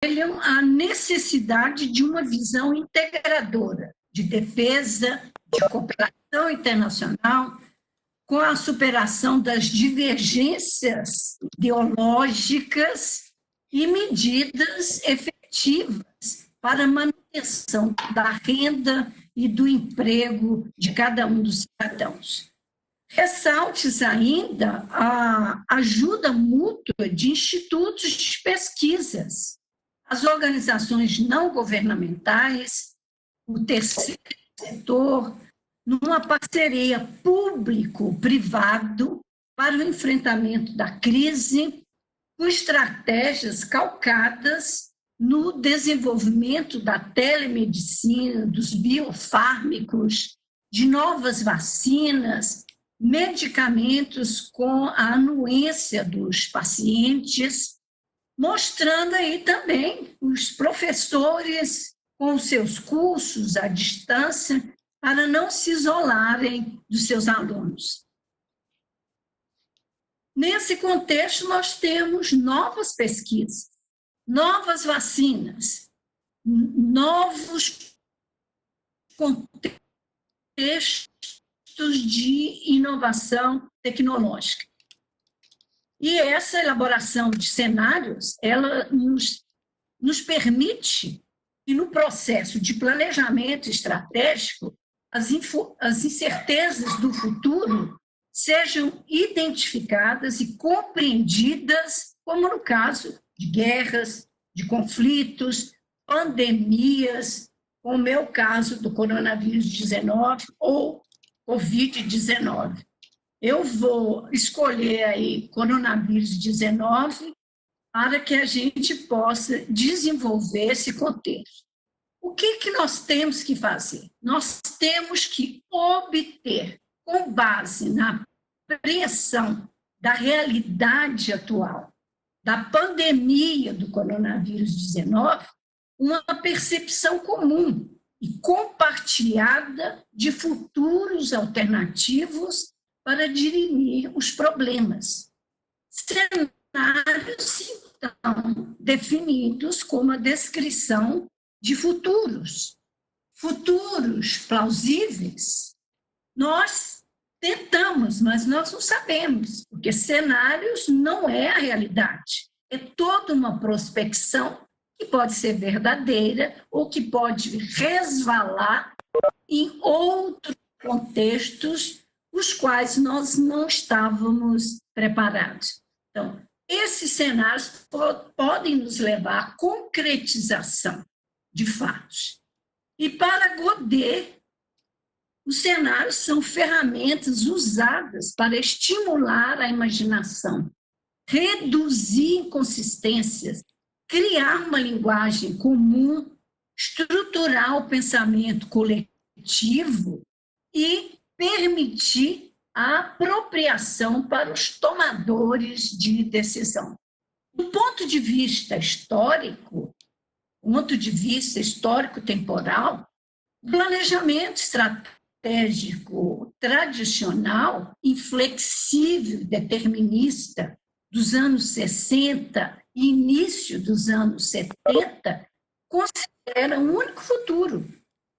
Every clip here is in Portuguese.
a necessidade de uma visão integradora de defesa, de cooperação internacional, com a superação das divergências ideológicas e medidas efetivas para a manutenção da renda e do emprego de cada um dos cidadãos. Ressalte-se ainda a ajuda mútua de institutos de pesquisas, as organizações não governamentais, o terceiro setor, numa parceria público-privado para o enfrentamento da crise, com estratégias calcadas no desenvolvimento da telemedicina, dos biofármacos, de novas vacinas, medicamentos com a anuência dos pacientes, mostrando aí também os professores com seus cursos à distância para não se isolarem dos seus alunos. Nesse contexto, nós temos novas pesquisas, novas vacinas, novos contextos de inovação tecnológica. E essa elaboração de cenários, ela nos permite que no processo de planejamento estratégico, as incertezas do futuro sejam identificadas e compreendidas, como no caso de guerras, de conflitos, pandemias, como o meu caso do coronavírus 19 ou Covid-19. Eu vou escolher aí coronavírus 19 para que a gente possa desenvolver esse contexto. O que nós temos que fazer? Nós temos que obter, com base na apreensão da realidade atual, da pandemia do coronavírus 19, uma percepção comum e compartilhada de futuros alternativos para dirimir os problemas. Cenários, então, definidos como a descrição de futuros. Futuros plausíveis, nós tentamos, mas nós não sabemos, porque cenários não é a realidade. É toda uma prospecção que pode ser verdadeira ou que pode resvalar em outros contextos os quais nós não estávamos preparados. Então, esses cenários podem nos levar à concretização de fatos. E para Godet, os cenários são ferramentas usadas para estimular a imaginação, reduzir inconsistências, criar uma linguagem comum, estruturar o pensamento coletivo e permitir a apropriação para os tomadores de decisão. Do ponto de vista histórico-temporal, o planejamento estratégico tradicional, inflexível, determinista, dos anos 60 e início dos anos 70, considera um único futuro,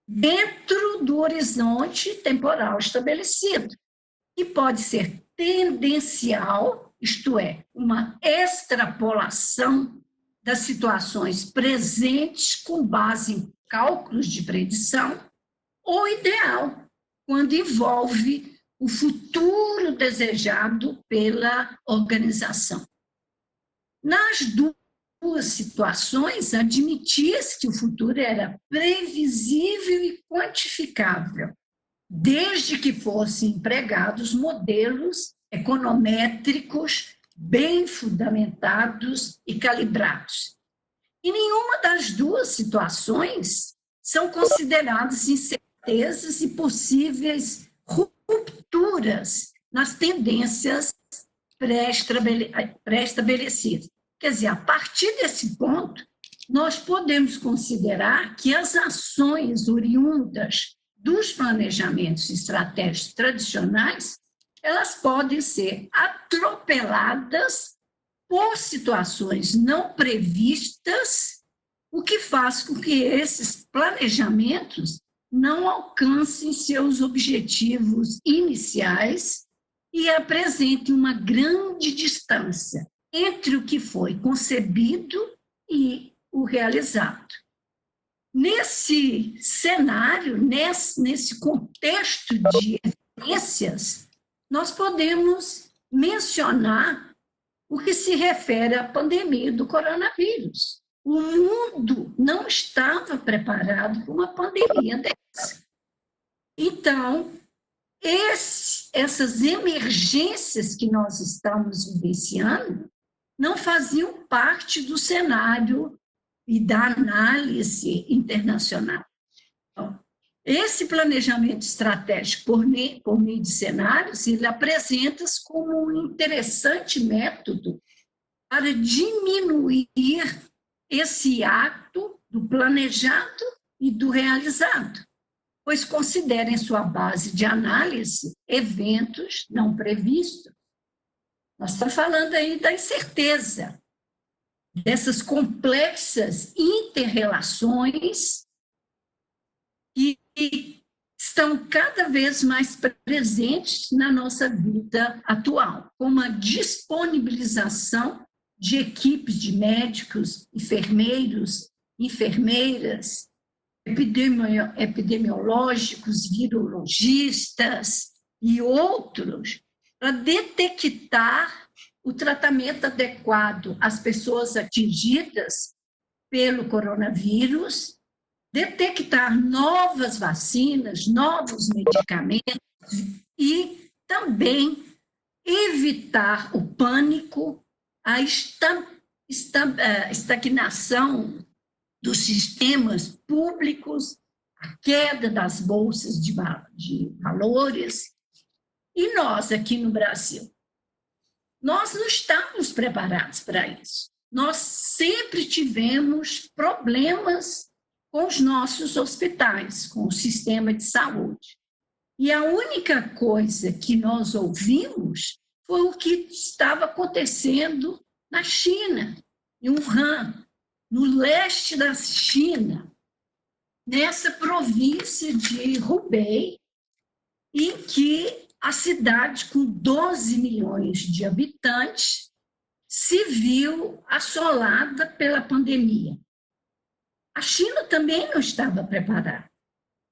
dentro do horizonte temporal estabelecido, que pode ser tendencial, isto é, uma extrapolação das situações presentes com base em cálculos de predição, ou ideal, quando envolve o futuro desejado pela organização. Nas duas situações, admitia-se que o futuro era previsível e quantificável, desde que fossem empregados modelos econométricos bem fundamentados e calibrados. E nenhuma das duas situações são consideradas incertezas e possíveis rupturas nas tendências pré-estabelecidas. Quer dizer, a partir desse ponto, nós podemos considerar que as ações oriundas dos planejamentos estratégicos tradicionais, elas podem ser atropeladas por situações não previstas o que faz com que esses planejamentos não alcancem seus objetivos iniciais e apresentem uma grande distância entre o que foi concebido e o realizado. Nesse cenário, nesse contexto de evidências, nós podemos mencionar o que se refere à pandemia do coronavírus. O mundo não estava preparado para uma pandemia dessa. Então, essas emergências que nós estamos vivenciando não faziam parte do cenário e da análise internacional. Então, esse planejamento estratégico por meio de cenários, ele apresenta-se como um interessante método para diminuir esse ato do planejado e do realizado, pois considera em sua base de análise eventos não previstos. Nós estamos falando aí da incerteza, dessas complexas inter-relações que estão cada vez mais presentes na nossa vida atual, como a disponibilização de equipes de médicos, enfermeiros, enfermeiras, epidemiológicos, virologistas e outros, para detectar o tratamento adequado às pessoas atingidas pelo coronavírus, detectar novas vacinas, novos medicamentos e também evitar o pânico, a estagnação dos sistemas públicos, a queda das bolsas de valores. E nós, aqui no Brasil, nós não estamos preparados para isso. Nós sempre tivemos problemas com os nossos hospitais, com o sistema de saúde. E a única coisa que nós ouvimos foi o que estava acontecendo na China, em Wuhan, no leste da China, nessa província de Hubei, em que a cidade, com 12 milhões de habitantes, se viu assolada pela pandemia. A China também não estava preparada.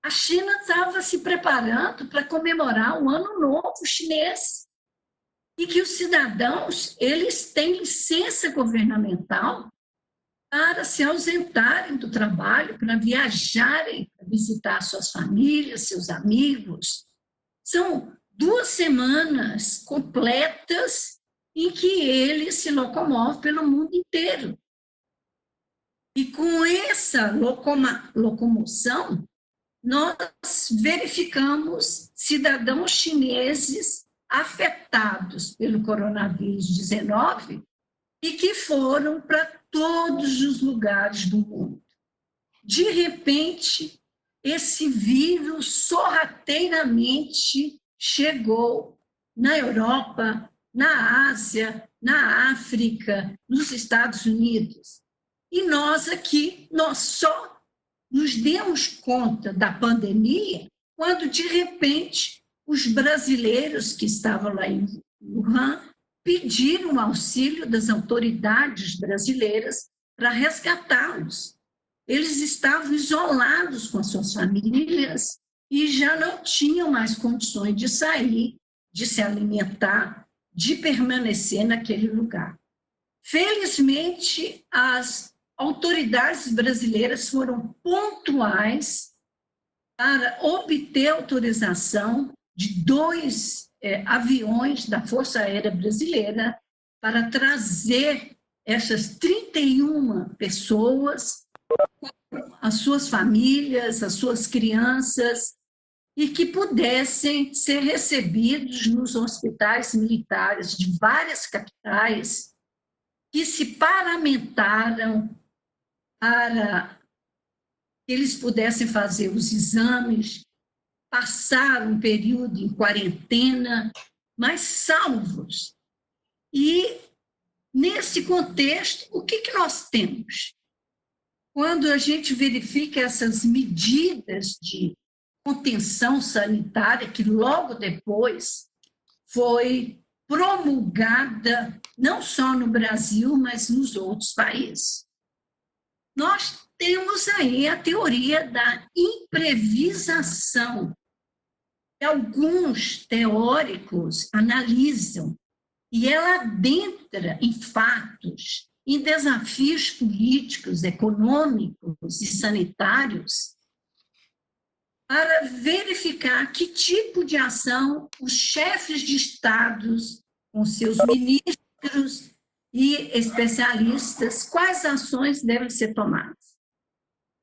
A China estava se preparando para comemorar o Ano Novo Chinês e que os cidadãos, eles têm licença governamental para se ausentarem do trabalho, para viajarem, para visitar suas famílias, seus amigos. São 2 semanas completas em que ele se locomove pelo mundo inteiro. E com essa locomoção, nós verificamos cidadãos chineses afetados pelo coronavírus 19 e que foram para todos os lugares do mundo. De repente, esse vírus sorrateiramente chegou na Europa, na Ásia, na África, nos Estados Unidos. E nós aqui, nós só nos demos conta da pandemia quando, de repente, os brasileiros que estavam lá em Wuhan pediram o auxílio das autoridades brasileiras para resgatá-los. Eles estavam isolados com as suas famílias e já não tinham mais condições de sair, de se alimentar, de permanecer naquele lugar. Felizmente, as autoridades brasileiras foram pontuais para obter autorização de 2 aviões da Força Aérea Brasileira para trazer essas 31 pessoas, as suas famílias, as suas crianças, e que pudessem ser recebidos nos hospitais militares de várias capitais que se paramentaram para que eles pudessem fazer os exames, passar um período em quarentena, mas salvos. E, nesse contexto, o que nós temos? quando a gente verifica essas medidas de contenção sanitária, que logo depois foi promulgada, não só no Brasil, mas nos outros países. Nós temos aí a teoria da imprevisação, que alguns teóricos analisam, e ela adentra em fatos, em desafios políticos, econômicos e sanitários, para verificar que tipo de ação os chefes de estados, com seus ministros e especialistas, quais ações devem ser tomadas.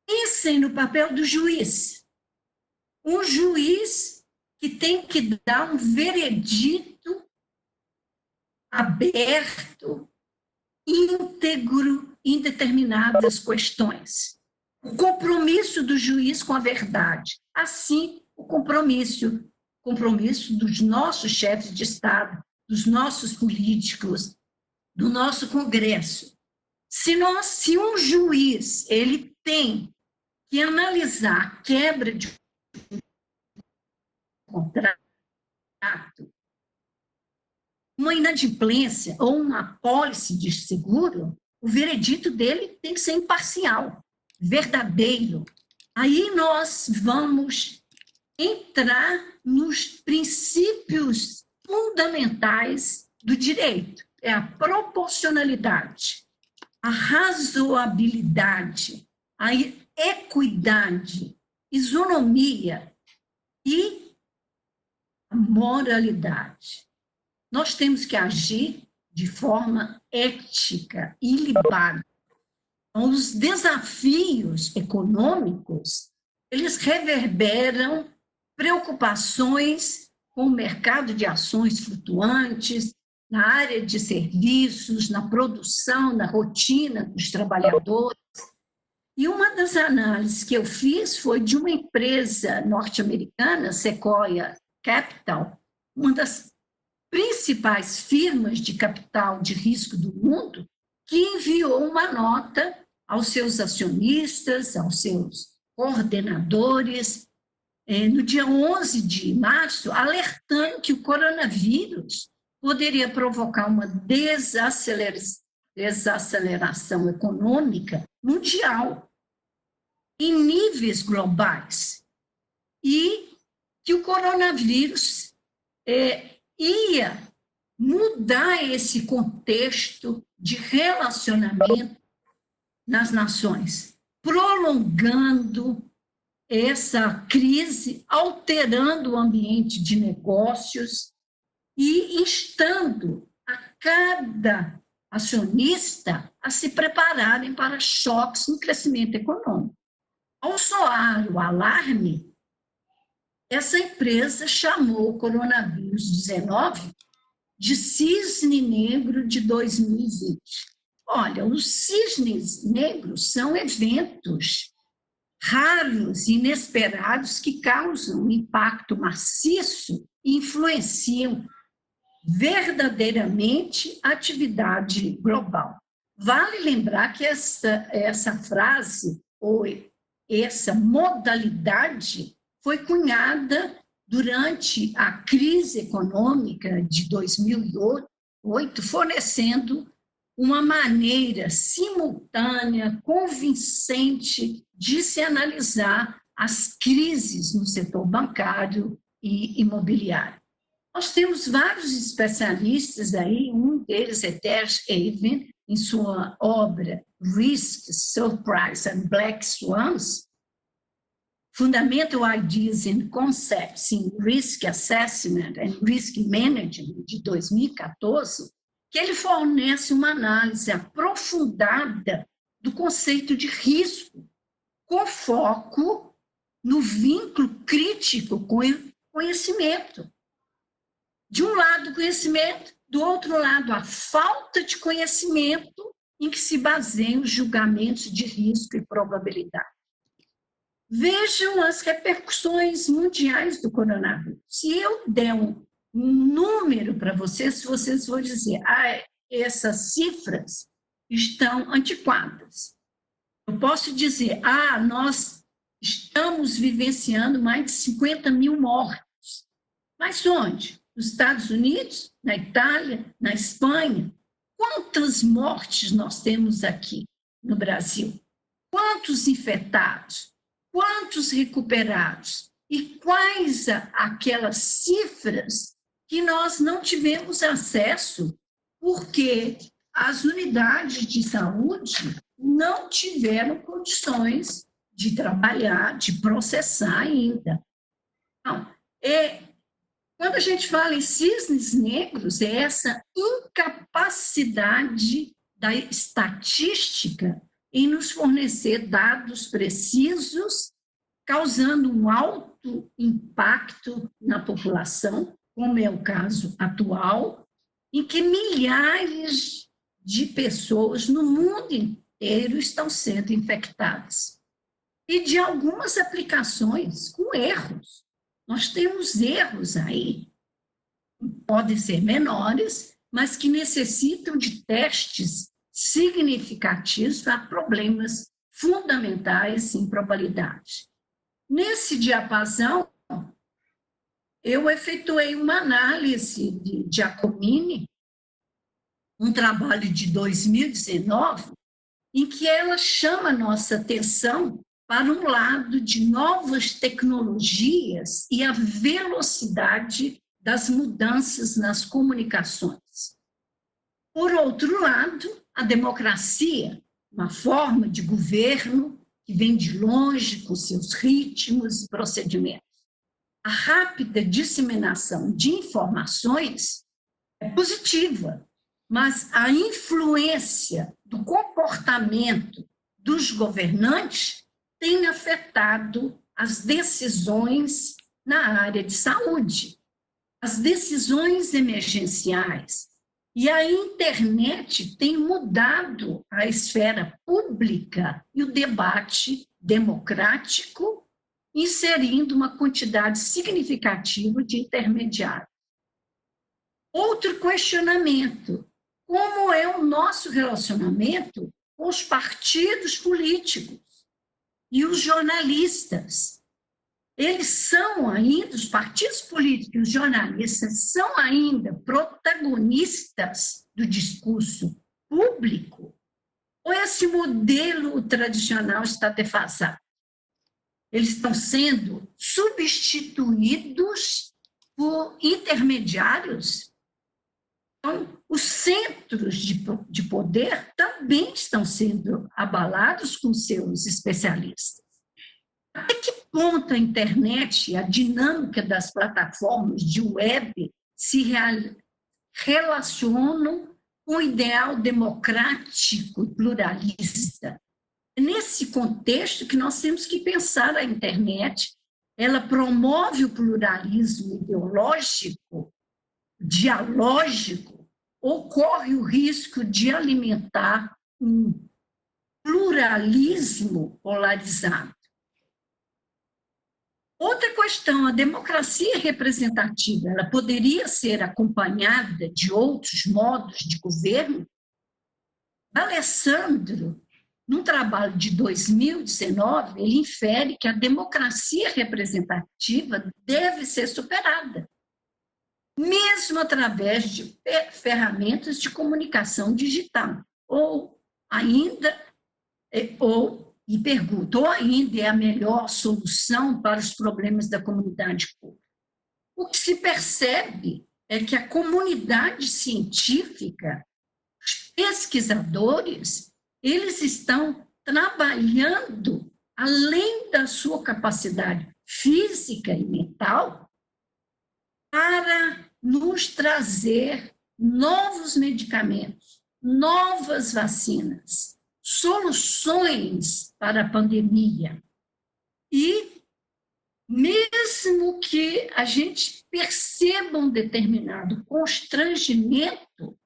Pensem no papel do juiz. Um juiz que tem que dar um veredito aberto, íntegro em determinadas questões. O compromisso do juiz com a verdade, assim o compromisso dos nossos chefes de Estado, dos nossos políticos, do nosso Congresso. Se um juiz ele tem que analisar a quebra de contrato, uma inadimplência ou uma apólice de seguro, o veredito dele tem que ser imparcial, verdadeiro. Aí nós vamos entrar nos princípios fundamentais do direito. É a proporcionalidade, a razoabilidade, a equidade, isonomia e a moralidade. Nós temos que agir de forma ética, ilibada. Então, os desafios econômicos, eles reverberam preocupações com o mercado de ações flutuantes, na área de serviços, na produção, na rotina dos trabalhadores. E uma das análises que eu fiz foi de uma empresa norte-americana, Sequoia Capital, uma das principais firmas de capital de risco do mundo, que enviou uma nota aos seus acionistas, aos seus coordenadores, no dia 11 de março, alertando que o coronavírus poderia provocar uma desaceleração econômica mundial, em níveis globais, e que o coronavírus ia mudar esse contexto de relacionamento nas nações, prolongando essa crise, alterando o ambiente de negócios e instando a cada acionista a se prepararem para choques no crescimento econômico. Ao soar o alarme, essa empresa chamou o coronavírus 19 de cisne negro de 2020. Olha, os cisnes negros são eventos raros e inesperados que causam um impacto maciço e influenciam verdadeiramente a atividade global. Vale lembrar que essa frase, ou essa modalidade, foi cunhada durante a crise econômica de 2008, fornecendo uma maneira simultânea, convincente de se analisar as crises no setor bancário e imobiliário. Nós temos vários especialistas aí, um deles é Terence Avon, em sua obra Risk, Surprise and Black Swans, Fundamental Ideas and Concepts in Risk Assessment and Risk Management, de 2014, que ele fornece uma análise aprofundada do conceito de risco, com foco no vínculo crítico com o conhecimento. De um lado, o conhecimento, do outro lado, a falta de conhecimento em que se baseiam os julgamentos de risco e probabilidade. Vejam as repercussões mundiais do coronavírus. Se eu der um número para vocês vão dizer, essas cifras estão antiquadas. Eu posso dizer, nós estamos vivenciando mais de 50 mil mortes. Mas onde? Nos Estados Unidos, na Itália, na Espanha. Quantas mortes nós temos aqui no Brasil? Quantos infectados? Quantos recuperados? E quais aquelas cifras que nós não tivemos acesso porque as unidades de saúde não tiveram condições de trabalhar, de processar ainda. Então, quando a gente fala em cisnes negros, é essa incapacidade da estatística em nos fornecer dados precisos, causando um alto impacto na população, como é o caso atual, em que milhares de pessoas no mundo inteiro estão sendo infectadas. E de algumas aplicações com erros. Nós temos erros aí, podem ser menores, mas que necessitam de testes significativos para problemas fundamentais em probabilidade. Nesse diapasão, eu efetuei uma análise de Giacomini, um trabalho de 2019, em que ela chama nossa atenção para um lado de novas tecnologias e a velocidade das mudanças nas comunicações. Por outro lado, a democracia, uma forma de governo que vem de longe com seus ritmos e procedimentos. A rápida disseminação de informações é positiva, mas a influência do comportamento dos governantes tem afetado as decisões na área de saúde, as decisões emergenciais. E a internet tem mudado a esfera pública e o debate democrático, inserindo uma quantidade significativa de intermediários. Outro questionamento: como é o nosso relacionamento com os partidos políticos e os jornalistas? Eles são ainda, os partidos políticos e os jornalistas são ainda protagonistas do discurso público? Ou esse modelo tradicional está defasado? Eles estão sendo substituídos por intermediários? Então, os centros de poder também estão sendo abalados com seus especialistas. Até que ponto a internet, a dinâmica das plataformas de web se relacionam com o ideal democrático e pluralista? É nesse contexto que nós temos que pensar a internet. Ela promove o pluralismo ideológico, dialógico, ou corre o risco de alimentar um pluralismo polarizado? Outra questão: a democracia representativa, ela poderia ser acompanhada de outros modos de governo? Alessandro, num trabalho de 2019, ele infere que a democracia representativa deve ser superada, mesmo através de ferramentas de comunicação digital, e pergunto, ou ainda é a melhor solução para os problemas da comunidade pública? O que se percebe é que a comunidade científica, os pesquisadores, eles estão trabalhando além da sua capacidade física e mental para nos trazer novos medicamentos, novas vacinas, soluções para a pandemia. E mesmo que a gente perceba um determinado constrangimento,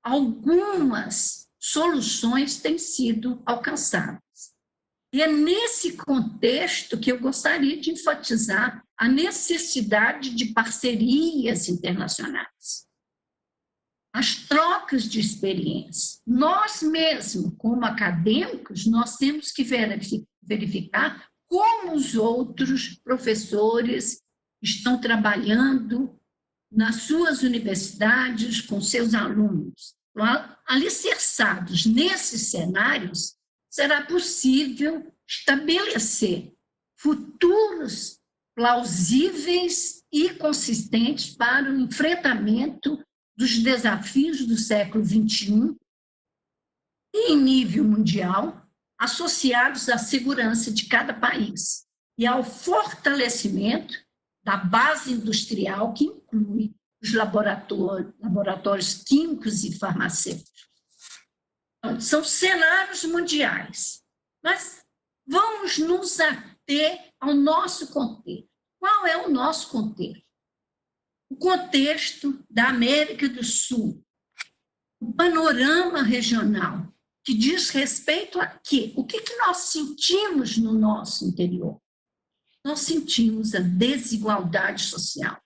algumas soluções têm sido alcançadas. E é nesse contexto que eu gostaria de enfatizar a necessidade de parcerias internacionais. as trocas de experiência. Nós mesmos, como acadêmicos, nós temos que verificar como os outros professores estão trabalhando nas suas universidades, com seus alunos. Alicerçados nesses cenários, será possível estabelecer futuros plausíveis e consistentes para o enfrentamento dos desafios do século XXI e em nível mundial, associados à segurança de cada país e ao fortalecimento da base industrial, que inclui os laboratórios químicos e farmacêuticos. Então, são cenários mundiais, mas vamos nos ater ao nosso contexto. Qual é o nosso contexto? O contexto da América do Sul, o panorama regional, que diz respeito a quê? O que nós sentimos no nosso interior? Nós sentimos a desigualdade social,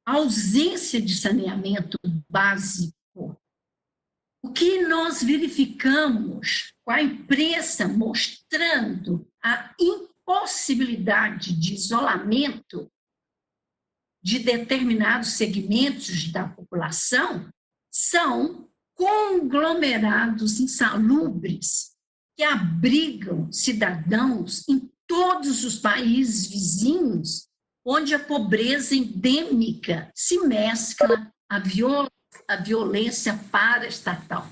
a ausência de saneamento básico. O que nós verificamos com a imprensa mostrando a impossibilidade de isolamento de determinados segmentos da população são conglomerados insalubres que abrigam cidadãos em todos os países vizinhos, onde a pobreza endêmica se mescla à violência paraestatal.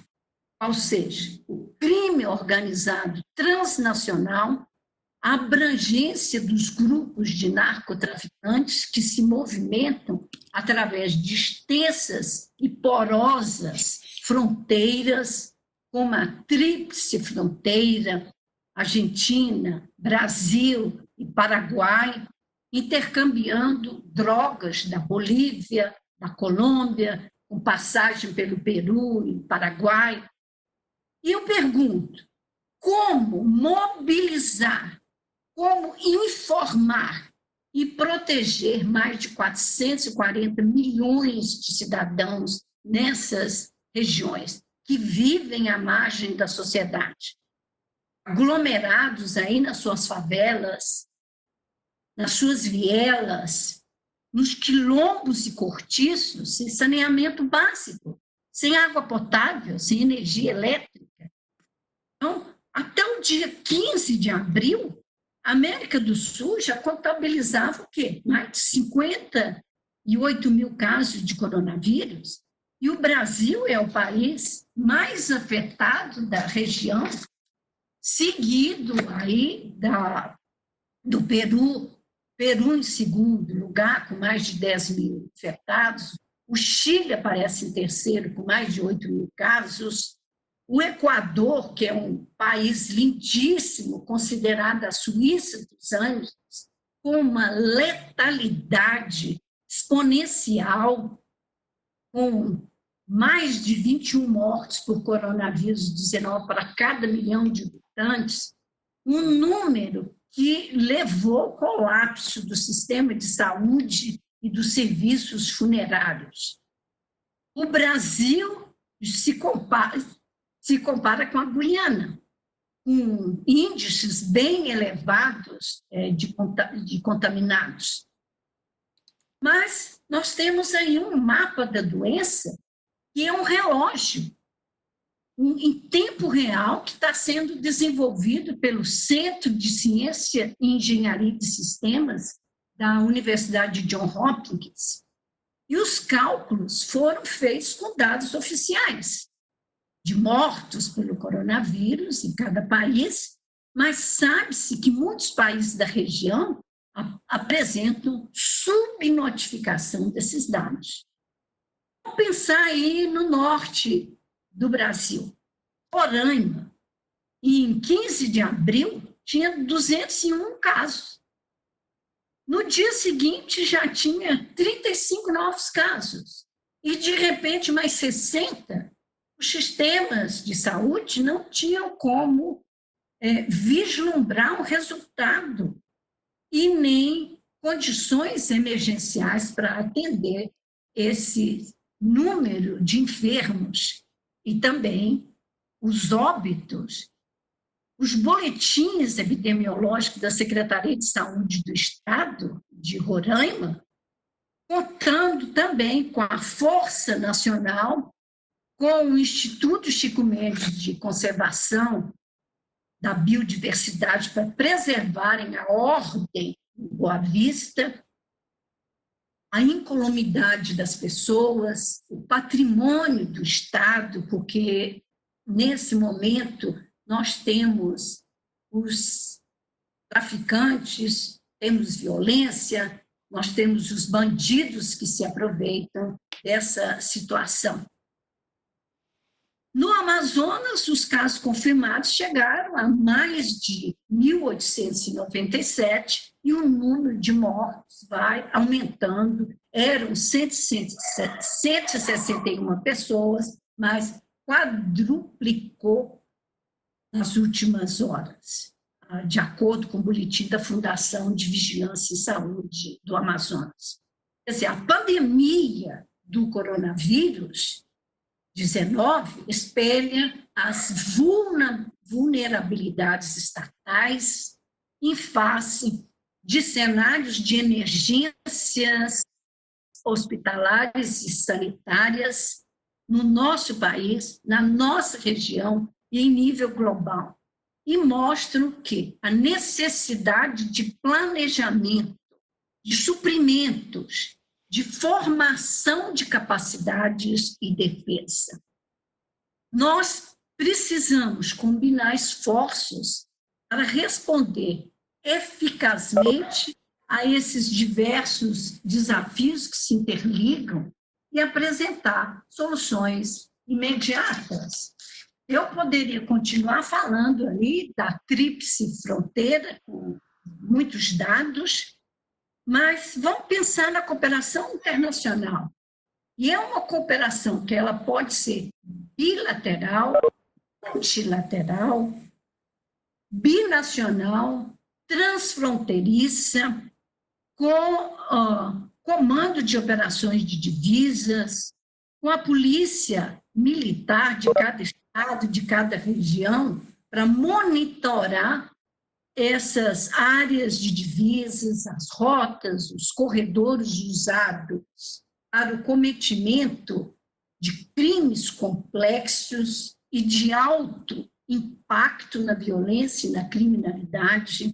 Ou seja, o crime organizado transnacional, a abrangência dos grupos de narcotraficantes que se movimentam através de extensas e porosas fronteiras, como a tríplice fronteira, Argentina, Brasil e Paraguai, intercambiando drogas da Bolívia, da Colômbia, com passagem pelo Peru e Paraguai. E eu pergunto, como mobilizar, como informar e proteger mais de 440 milhões de cidadãos nessas regiões que vivem à margem da sociedade, aglomerados aí nas suas favelas, nas suas vielas, nos quilombos e cortiços, sem saneamento básico, sem água potável, sem energia elétrica. Então, até o dia 15 de abril, a América do Sul já contabilizava o quê? Mais de 58 mil casos de coronavírus, e o Brasil é o país mais afetado da região, seguido aí do Peru em segundo lugar, com mais de 10 mil infectados, o Chile aparece em terceiro, com mais de 8 mil casos, o Equador, que é um país lindíssimo, considerado a Suíça dos Andes, com uma letalidade exponencial, com mais de 21 mortes por coronavírus 19 para cada milhão de habitantes, um número que levou ao colapso do sistema de saúde e dos serviços funerários. O Brasil se compara com a Guiana, com índices bem elevados de contaminados. Mas nós temos aí um mapa da doença que é um relógio em tempo real que está sendo desenvolvido pelo Centro de Ciência e Engenharia de Sistemas da Universidade de Johns Hopkins. E os cálculos foram feitos com dados oficiais de mortos pelo coronavírus em cada país, mas sabe-se que muitos países da região apresentam subnotificação desses dados. Vamos pensar aí no norte do Brasil, Roraima, e em 15 de abril tinha 201 casos. No dia seguinte já tinha 35 novos casos, e de repente mais 60. Os sistemas de saúde não tinham como vislumbrar um resultado e nem condições emergenciais para atender esse número de enfermos e também os óbitos, os boletins epidemiológicos da Secretaria de Saúde do Estado de Roraima, contando também com a Força Nacional, com o Instituto Chico Mendes de Conservação da Biodiversidade para preservarem a ordem em Boa Vista, a incolumidade das pessoas, o patrimônio do Estado, porque nesse momento nós temos os traficantes, temos violência, nós temos os bandidos que se aproveitam dessa situação. No Amazonas, os casos confirmados chegaram a mais de 1.897 e o número de mortos vai aumentando. Eram 161 pessoas, mas quadruplicou nas últimas horas, de acordo com o boletim da Fundação de Vigilância e Saúde do Amazonas. Quer dizer, a pandemia do coronavírus 19 espelha as vulnerabilidades estatais em face de cenários de emergências hospitalares e sanitárias no nosso país, na nossa região e em nível global, e mostram que a necessidade de planejamento, de suprimentos, de formação de capacidades e defesa. Nós precisamos combinar esforços para responder eficazmente a esses diversos desafios que se interligam e apresentar soluções imediatas. Eu poderia continuar falando ali da tríplice fronteira, com muitos dados, mas vamos pensar na cooperação internacional. E é uma cooperação que ela pode ser bilateral, multilateral, binacional, transfronteiriça, com comando de operações de divisas, com a polícia militar de cada estado, de cada região, para monitorar essas áreas de divisas, as rotas, os corredores usados para o cometimento de crimes complexos e de alto impacto na violência e na criminalidade,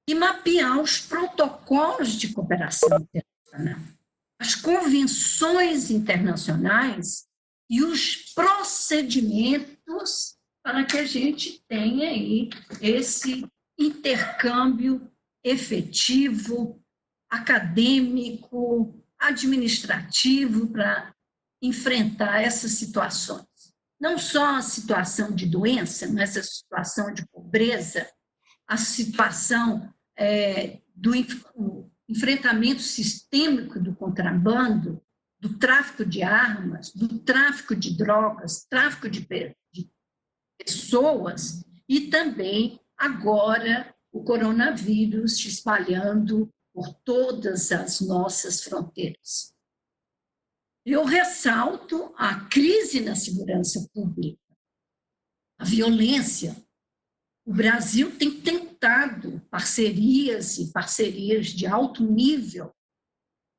e mapear os protocolos de cooperação internacional, as convenções internacionais e os procedimentos para que a gente tenha aí esse intercâmbio efetivo, acadêmico, administrativo para enfrentar essas situações. Não só a situação de doença, mas a situação de pobreza, a situação do enfrentamento sistêmico do contrabando, do tráfico de armas, do tráfico de drogas, tráfico de pessoas, e também, agora, o coronavírus se espalhando por todas as nossas fronteiras. Eu ressalto a crise na segurança pública, a violência. O Brasil tem tentado parcerias de alto nível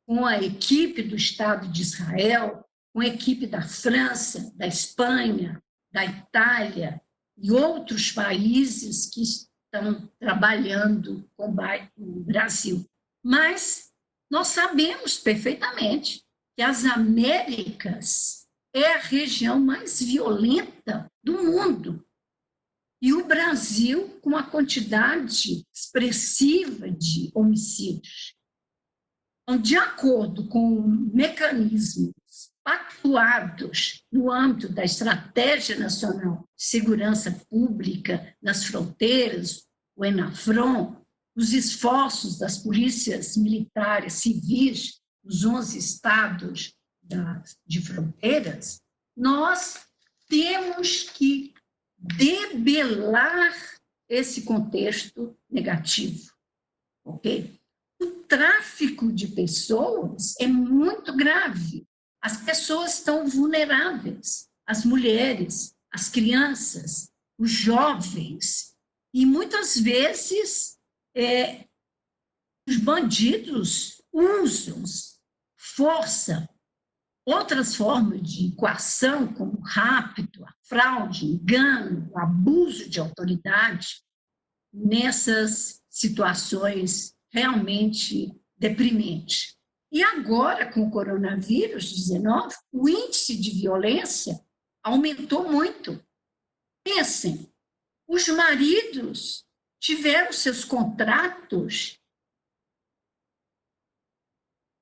com a equipe do Estado de Israel, com a equipe da França, da Espanha, da Itália e outros países que estão trabalhando com o Brasil. Mas nós sabemos perfeitamente que as Américas é a região mais violenta do mundo. E o Brasil, com uma quantidade expressiva de homicídios. Então, de acordo com mecanismos atuados no âmbito da Estratégia Nacional de Segurança Pública nas Fronteiras, o ENAFRON, os esforços das polícias militares civis dos 11 estados de fronteiras, nós temos que debelar esse contexto negativo, ok? O tráfico de pessoas é muito grave. as pessoas estão vulneráveis, as mulheres, as crianças, os jovens, e muitas vezes os bandidos usam força, outras formas de coação, como rapto, a fraude, engano, o abuso de autoridade, nessas situações realmente deprimentes. E agora, com o coronavírus 19, o índice de violência aumentou muito. Pensem, os maridos tiveram seus contratos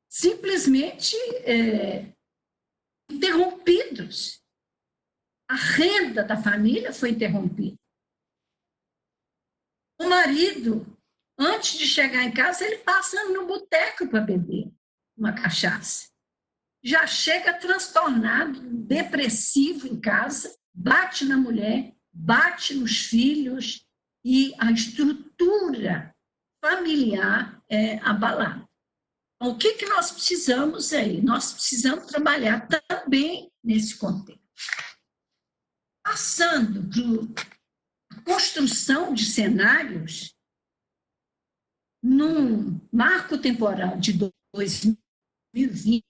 simplesmente interrompidos. A renda da família foi interrompida. O marido, antes de chegar em casa, ele passa no boteco para beber uma cachaça. Já chega transtornado, depressivo em casa, bate na mulher, bate nos filhos e a estrutura familiar é abalada. Então, o que nós precisamos aí? Nós precisamos trabalhar também nesse contexto. Passando para a construção de cenários, num marco temporal de 2020,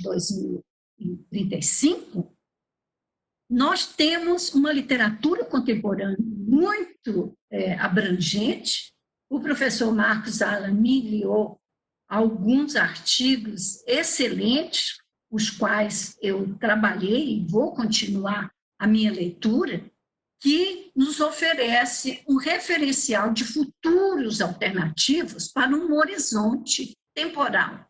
2035, nós temos uma literatura contemporânea muito abrangente. O professor Marcos Allan me enviou alguns artigos excelentes, os quais eu trabalhei e vou continuar a minha leitura, que nos oferece um referencial de futuros alternativos para um horizonte temporal.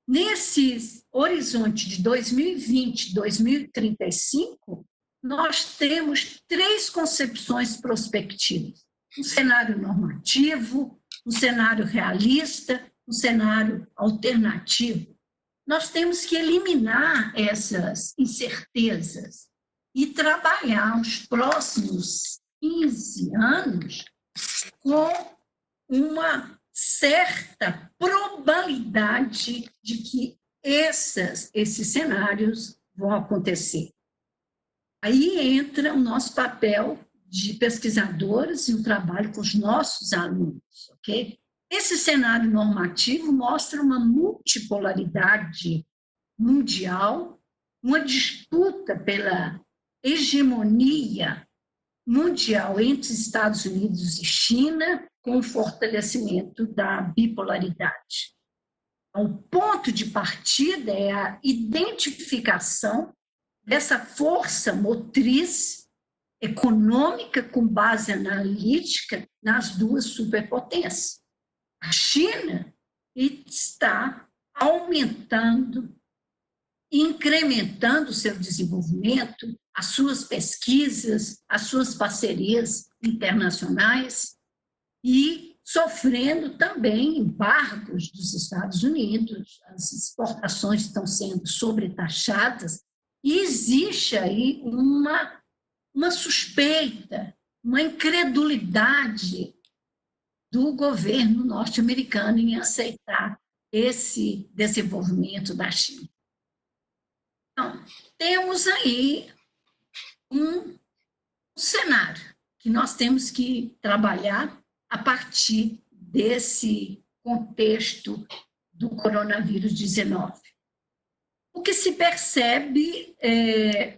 Nesse horizonte de 2020, 2035, nós temos 3 concepções prospectivas: um cenário normativo, um cenário realista, um cenário alternativo. Nós temos que eliminar essas incertezas e trabalhar os próximos 15 anos com uma certa probabilidade de que esses cenários vão acontecer. Aí entra o nosso papel de pesquisadores e o trabalho com os nossos alunos, ok? Esse cenário normativo mostra uma multipolaridade mundial, uma disputa pela hegemonia mundial entre Estados Unidos e China, com o fortalecimento da bipolaridade. Então, o ponto de partida é a identificação dessa força motriz econômica com base analítica nas 2 superpotências. A China está aumentando, incrementando o seu desenvolvimento, as suas pesquisas, as suas parcerias internacionais e sofrendo também embargos dos Estados Unidos, as exportações estão sendo sobretaxadas e existe aí uma suspeita, uma incredulidade do governo norte-americano em aceitar esse desenvolvimento da China. Então, temos aí um cenário que nós temos que trabalhar a partir desse contexto do coronavírus 19. O que se percebe é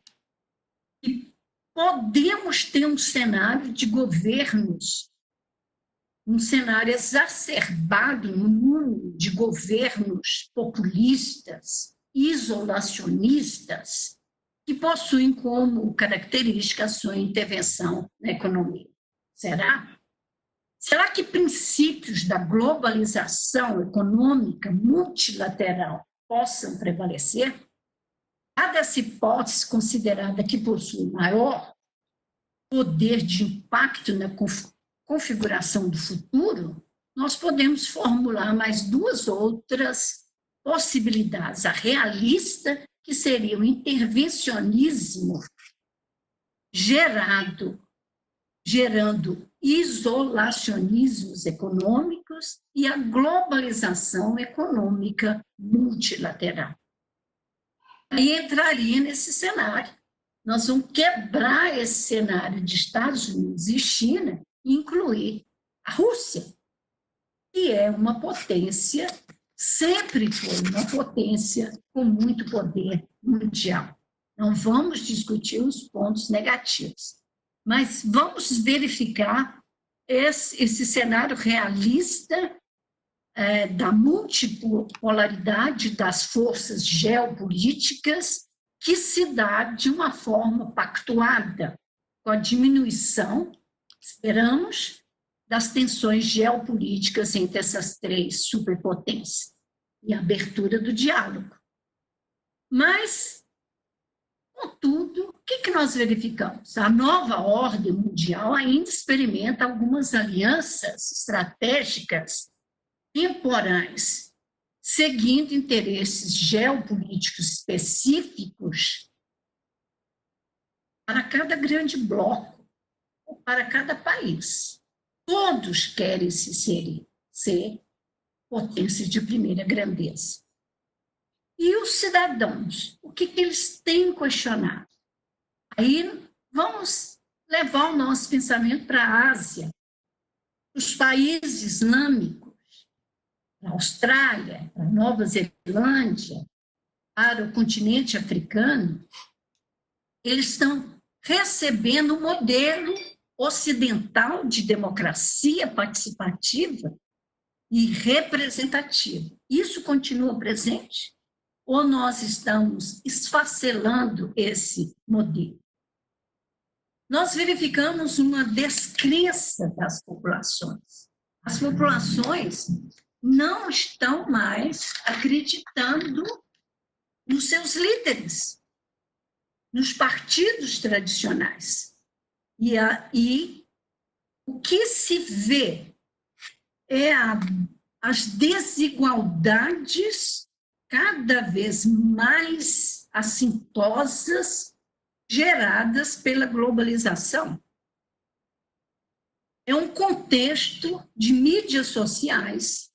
que podemos ter um cenário de governos, um cenário exacerbado no mundo de governos populistas, isolacionistas, que possuem como característica a sua intervenção na economia. Será? Será que princípios da globalização econômica multilateral possam prevalecer? Cada hipótese considerada que possui maior poder de impacto na configuração do futuro, nós podemos formular mais 2 outras possibilidades. A realista, que seria o intervencionismo gerando isolacionismos econômicos, e a globalização econômica multilateral. aí entraria nesse cenário. Nós vamos quebrar esse cenário de Estados Unidos e China e incluir a Rússia, que é uma potência, sempre foi uma potência com muito poder mundial. Não vamos discutir os pontos negativos, mas vamos verificar esse cenário realista da multipolaridade das forças geopolíticas que se dá de uma forma pactuada, com a diminuição, esperamos, das tensões geopolíticas entre essas três superpotências e a abertura do diálogo. Mas, contudo, o que nós verificamos? A nova ordem mundial ainda experimenta algumas alianças estratégicas temporais, seguindo interesses geopolíticos específicos para cada grande bloco ou para cada país. Todos querem ser potências de primeira grandeza. E os cidadãos, o que eles têm questionado? Aí vamos levar o nosso pensamento para a Ásia. Os países islâmicos, para a Austrália, para a Nova Zelândia, para o continente africano, eles estão recebendo o modelo ocidental de democracia participativa e representativa. Isso continua presente? Ou nós estamos esfacelando esse modelo? Nós verificamos uma descrença das populações. As populações não estão mais acreditando nos seus líderes, nos partidos tradicionais. E o que se vê é as desigualdades cada vez mais assintosas geradas pela globalização. É um contexto de mídias sociais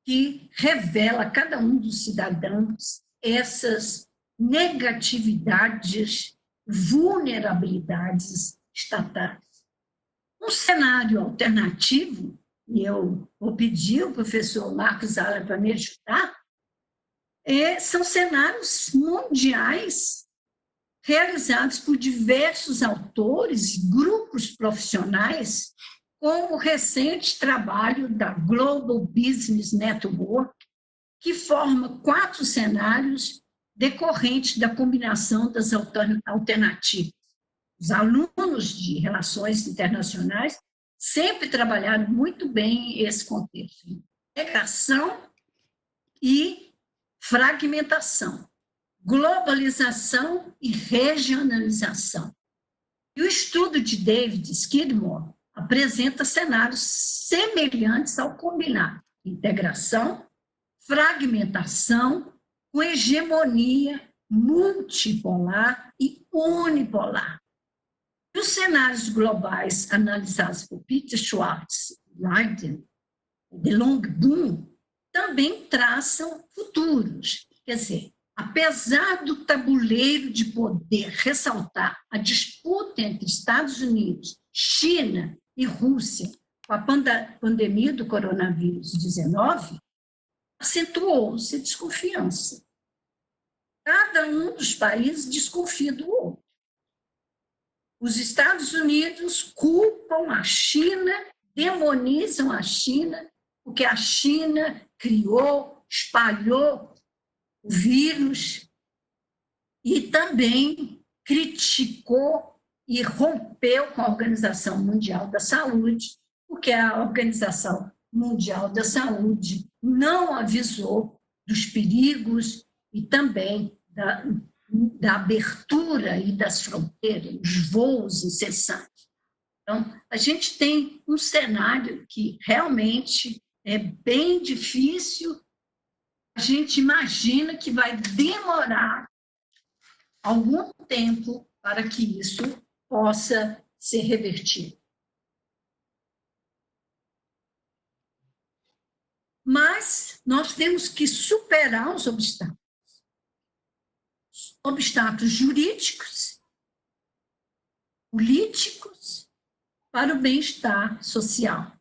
que revela a cada um dos cidadãos essas negatividades, vulnerabilidades estatais. Um cenário alternativo, e eu vou pedir ao professor Marcos Alla para me ajudar, são cenários mundiais realizados por diversos autores, grupos profissionais, como o recente trabalho da Global Business Network, que forma 4 cenários decorrentes da combinação das alternativas. Os alunos de relações internacionais sempre trabalharam muito bem esse contexto. Integração e fragmentação, globalização e regionalização. E o estudo de David Skidmore apresenta cenários semelhantes ao combinado: integração, fragmentação, com hegemonia multipolar e unipolar. E os cenários globais analisados por Peter Schwartz, Leiden, de Long Boom, também traçam futuros. Quer dizer, apesar do tabuleiro de poder ressaltar a disputa entre Estados Unidos, China e Rússia com a pandemia do coronavírus 19, acentuou-se a desconfiança. Cada um dos países desconfia do outro. Os Estados Unidos culpam a China, demonizam a China, porque a China criou, espalhou o vírus e também criticou e rompeu com a Organização Mundial da Saúde, porque a Organização Mundial da Saúde não avisou dos perigos e também da abertura e das fronteiras, os voos incessantes. Então, a gente tem um cenário que realmente é bem difícil. A gente imagina que vai demorar algum tempo para que isso possa ser revertido. Mas nós temos que superar os obstáculos. obstáculos jurídicos, políticos, para o bem-estar social.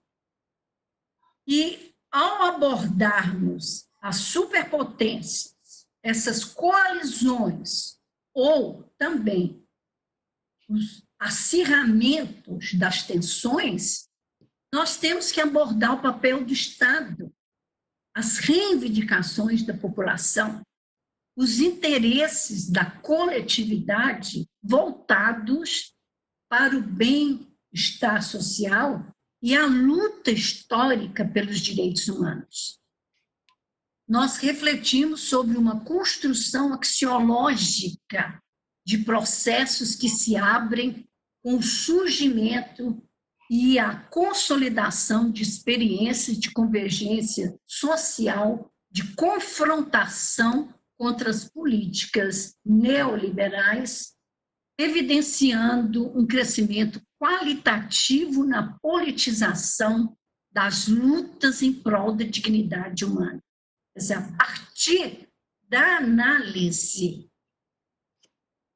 E, ao abordarmos as superpotências, essas coalizões, ou também os acirramentos das tensões, nós temos que abordar o papel do Estado, as reivindicações da população, os interesses da coletividade voltados para o bem-estar social e a luta histórica pelos direitos humanos. Nós refletimos sobre uma construção axiológica de processos que se abrem com o surgimento e a consolidação de experiências de convergência social, de confrontação contra as políticas neoliberais, evidenciando um crescimento qualitativo na politização das lutas em prol da dignidade humana. Quer dizer, a partir da análise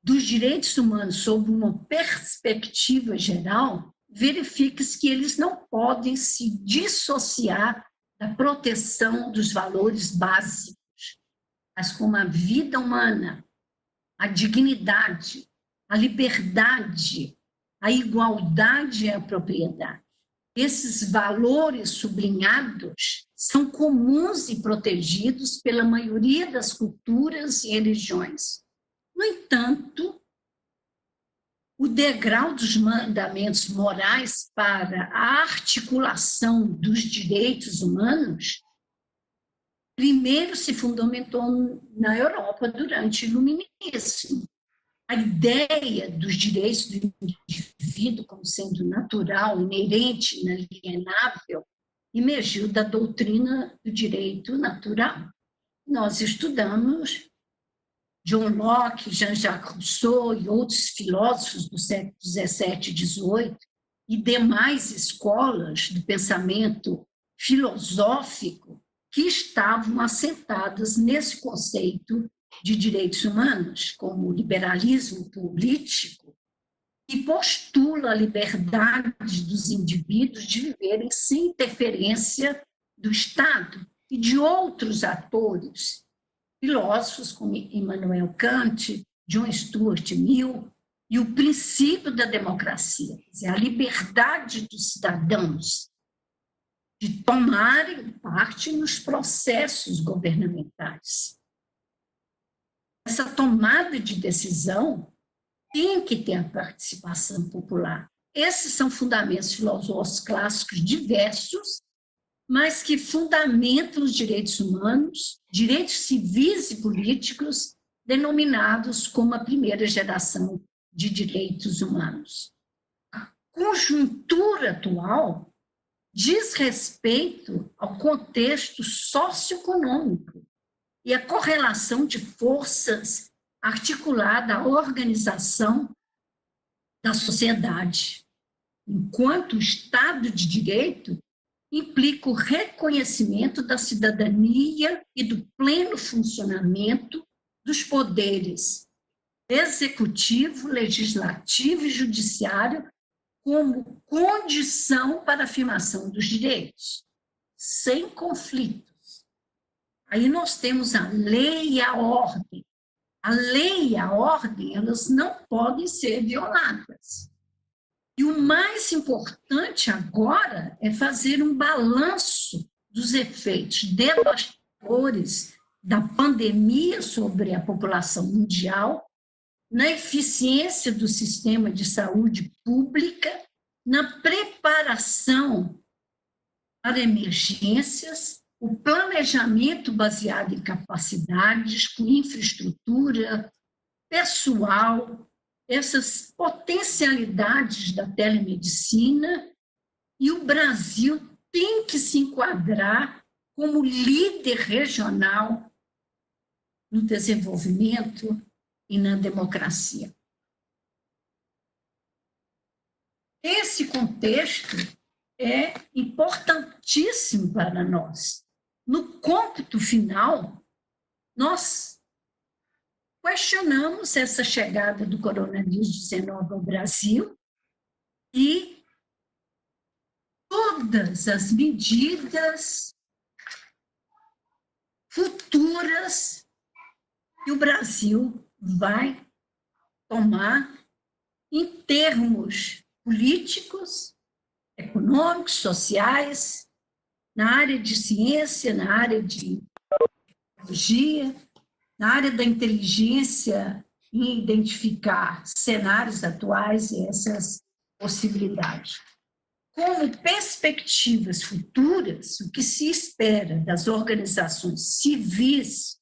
dos direitos humanos sob uma perspectiva geral, verifica-se que eles não podem se dissociar da proteção dos valores básicos, mas como a vida humana, a dignidade, a liberdade, a igualdade e a propriedade. Esses valores sublinhados são comuns e protegidos pela maioria das culturas e religiões. No entanto, o degrau dos mandamentos morais para a articulação dos direitos humanos primeiro se fundamentou na Europa durante o Iluminismo. A ideia dos direitos do indivíduo como sendo natural, inerente, inalienável, emergiu da doutrina do direito natural. Nós estudamos John Locke, Jean-Jacques Rousseau e outros filósofos do século XVII e XVIII e demais escolas do pensamento filosófico que estavam assentadas nesse conceito de direitos humanos, como o liberalismo político, que postula a liberdade dos indivíduos de viverem sem interferência do Estado e de outros atores, filósofos como Immanuel Kant, John Stuart Mill, e o princípio da democracia, quer dizer, a liberdade dos cidadãos de tomarem parte nos processos governamentais. Essa tomada de decisão tem que ter a participação popular. Esses são fundamentos filosóficos clássicos diversos, mas que fundamentam os direitos humanos, direitos civis e políticos, denominados como a primeira geração de direitos humanos. A conjuntura atual diz respeito ao contexto socioeconômico e a correlação de forças articulada à organização da sociedade, enquanto o Estado de Direito implica o reconhecimento da cidadania e do pleno funcionamento dos poderes executivo, legislativo e judiciário como condição para a afirmação dos direitos, sem conflitos. Aí nós temos a lei e a ordem. A lei e a ordem, elas não podem ser violadas. E o mais importante agora é fazer um balanço dos efeitos devastadores da pandemia sobre a população mundial, na eficiência do sistema de saúde pública, na preparação para emergências, o planejamento baseado em capacidades, com infraestrutura, pessoal, essas potencialidades da telemedicina, e o Brasil tem que se enquadrar como líder regional no desenvolvimento e na democracia. Esse contexto é importantíssimo para nós. No cômputo final, nós, com questionamos essa chegada do coronavírus 19 ao Brasil e todas as medidas futuras que o Brasil vai tomar em termos políticos, econômicos, sociais, na área de ciência, na área de tecnologia, na área da inteligência, em identificar cenários atuais e essas possibilidades. Como perspectivas futuras, o que se espera das organizações civis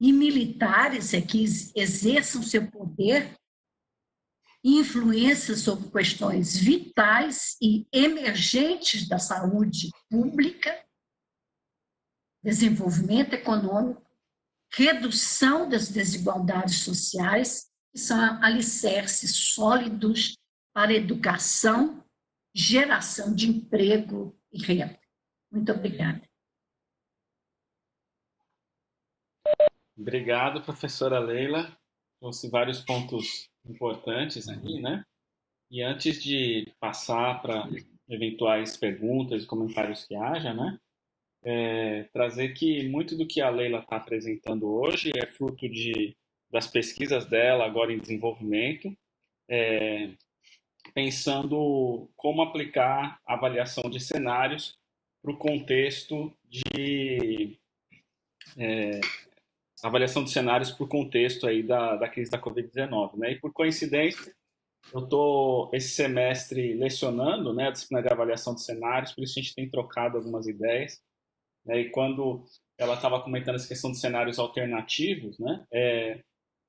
e militares é que exerçam seu poder e influência sobre questões vitais e emergentes da saúde pública, desenvolvimento econômico, redução das desigualdades sociais, que são alicerces sólidos para a educação, geração de emprego e renda. Muito obrigada. Obrigado, professora Leila. Trouxe vários pontos importantes aqui, né? E antes de passar para eventuais perguntas e comentários que haja, né? Trazer que muito do que a Leila está apresentando hoje é fruto das pesquisas dela agora em desenvolvimento, pensando como aplicar a avaliação de cenários para o contexto avaliação de cenários para o contexto aí da crise da Covid-19, né? E por coincidência, eu estou esse semestre lecionando, né, a disciplina de avaliação de cenários, por isso a gente tem trocado algumas ideias, né? E quando ela estava comentando essa questão de cenários alternativos, né?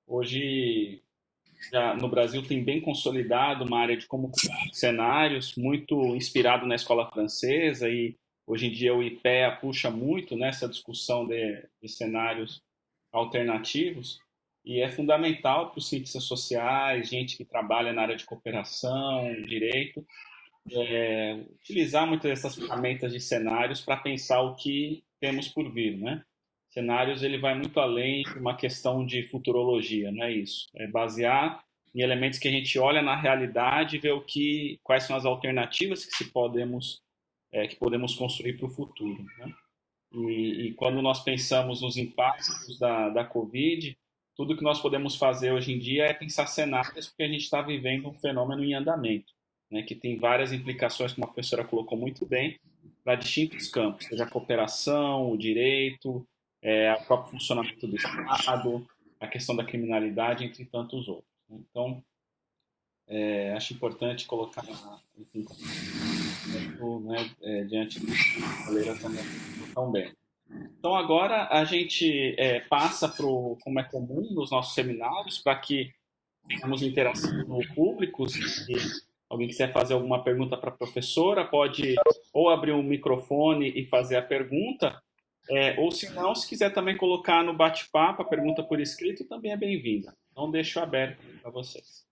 Hoje já no Brasil tem bem consolidado uma área de como cenários, muito inspirado na escola francesa, e hoje em dia o IPEA puxa muito nessa discussão de cenários alternativos, e é fundamental para os cientistas sociais, gente que trabalha na área de cooperação, direito, utilizar muitas dessas ferramentas de cenários para pensar o que temos por vir, né? Cenários, ele vai muito além de uma questão de futurologia, não é isso? É basear em elementos que a gente olha na realidade e ver quais são as alternativas que podemos construir para o futuro, né? E quando nós pensamos nos impactos da Covid, tudo que nós podemos fazer hoje em dia é pensar cenários, porque a gente está vivendo um fenômeno em andamento, né, que tem várias implicações, como a professora colocou muito bem, para distintos campos, seja a cooperação, o direito, o próprio funcionamento do Estado, a questão da criminalidade, entre tantos outros. Então, acho importante colocar, enfim, né, diante do que a Leila tão bem. Então, agora a gente passa para como é comum nos nossos seminários, para que tenhamos interação com o público. Se alguém quiser fazer alguma pergunta para a professora, pode ou abrir um microfone e fazer a pergunta, ou se não, se quiser também colocar no bate-papo a pergunta por escrito, também é bem-vinda. Então, deixo aberto para vocês.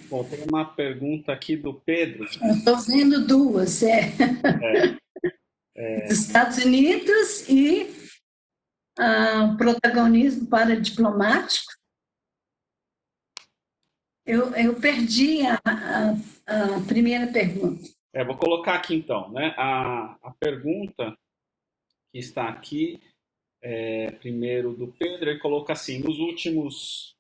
Bom, tem uma pergunta aqui do Pedro. Estou vendo duas, dos Estados Unidos e protagonismo paradiplomático. Eu perdi a primeira pergunta. Vou colocar aqui então, né? A pergunta que está aqui, primeiro do Pedro, ele coloca assim: nos últimos.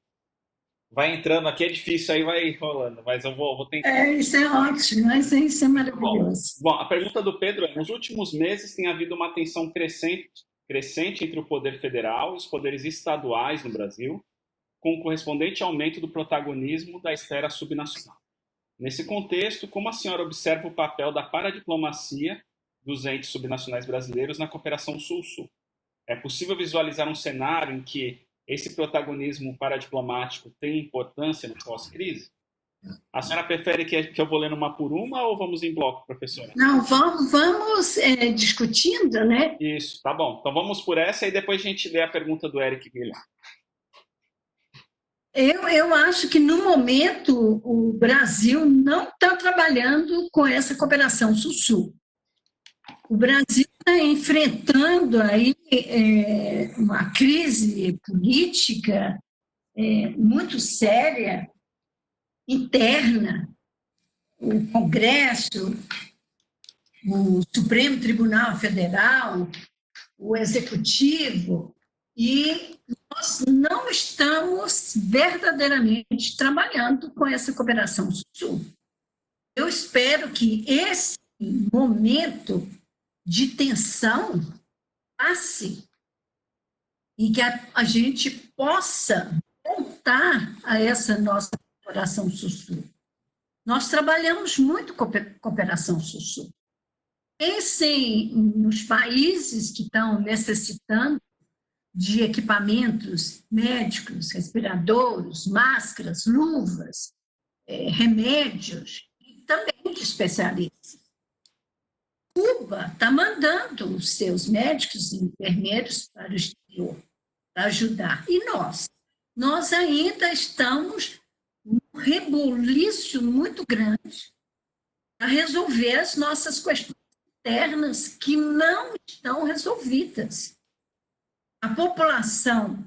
Vai entrando aqui, é difícil, aí vai rolando, mas eu vou tentar. Isso é ótimo, isso é maravilhoso. Bom, a pergunta do Pedro é: nos últimos meses tem havido uma tensão crescente entre o poder federal e os poderes estaduais no Brasil, com o correspondente aumento do protagonismo da esfera subnacional. Nesse contexto, como a senhora observa o papel da paradiplomacia dos entes subnacionais brasileiros na cooperação Sul-Sul? É possível visualizar um cenário em que esse protagonismo paradiplomático tem importância no pós-crise? A senhora prefere que eu vou lendo uma por uma ou vamos em bloco, professora? Não, vamos discutindo, né? Isso, tá bom. Então vamos por essa e depois a gente lê a pergunta do Eric Guilherme. Eu acho que, no momento, o Brasil não está trabalhando com essa cooperação Sul-Sul. O Brasil está enfrentando aí uma crise política muito séria, interna. O Congresso, o Supremo Tribunal Federal, o Executivo, e nós não estamos verdadeiramente trabalhando com essa cooperação Sul. Eu espero que esse momento de tensão passe e que a gente possa voltar a essa nossa cooperação Sul. Nós trabalhamos muito com cooperação Sul. Pensem nos países que estão necessitando de equipamentos médicos, respiradores, máscaras, luvas, remédios, e também de especialistas. Cuba está mandando os seus médicos e enfermeiros para o exterior para ajudar. E nós? Nós ainda estamos num rebuliço muito grande para resolver as nossas questões internas que não estão resolvidas. A população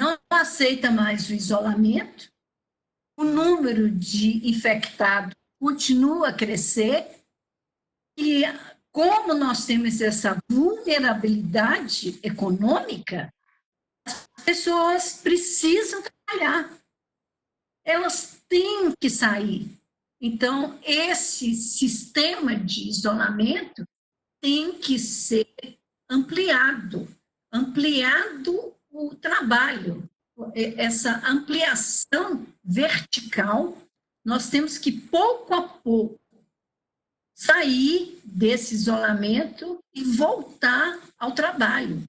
não aceita mais o isolamento, o número de infectados continua a crescer e, como nós temos essa vulnerabilidade econômica, as pessoas precisam trabalhar, elas têm que sair. Então, esse sistema de isolamento tem que ser ampliado o trabalho, essa ampliação vertical, nós temos que, pouco a pouco, sair desse isolamento e voltar ao trabalho,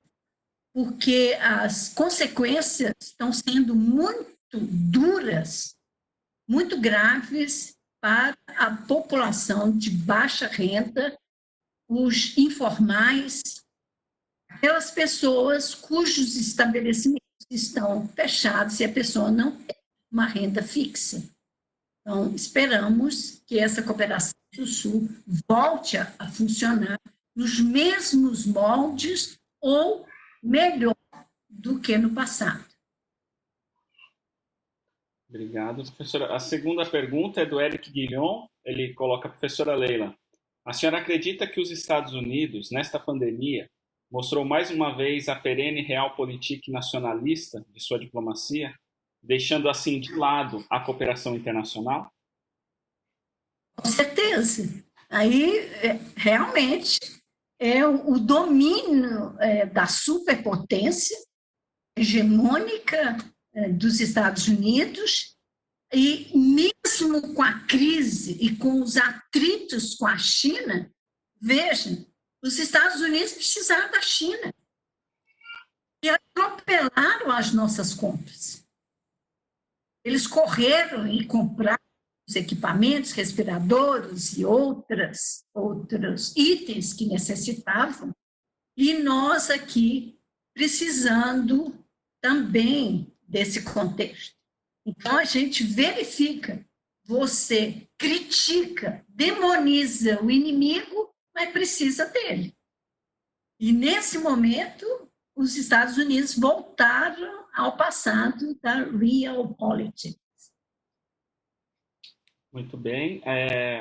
porque as consequências estão sendo muito duras, muito graves para a população de baixa renda, os informais, aquelas pessoas cujos estabelecimentos estão fechados e a pessoa não tem uma renda fixa. Então, esperamos que essa cooperação do Sul volte a funcionar nos mesmos moldes ou melhor do que no passado. Obrigado, professora. A segunda pergunta é do Eric Guilhom. Ele coloca: professora Leila, a senhora acredita que os Estados Unidos, nesta pandemia, mostrou mais uma vez a perene realpolitik nacionalista de sua diplomacia, deixando assim de lado a cooperação internacional? Com certeza. Aí, realmente, é o domínio da superpotência hegemônica dos Estados Unidos, e mesmo com a crise e com os atritos com a China, vejam, os Estados Unidos precisaram da China e atropelaram as nossas compras. Eles correram e compraram os equipamentos, respiradores e outros itens que necessitavam, e nós aqui precisando também desse contexto. Então, a gente verifica, você critica, demoniza o inimigo, mas precisa dele. E, nesse momento, os Estados Unidos voltaram ao passado da realpolitik. Muito bem.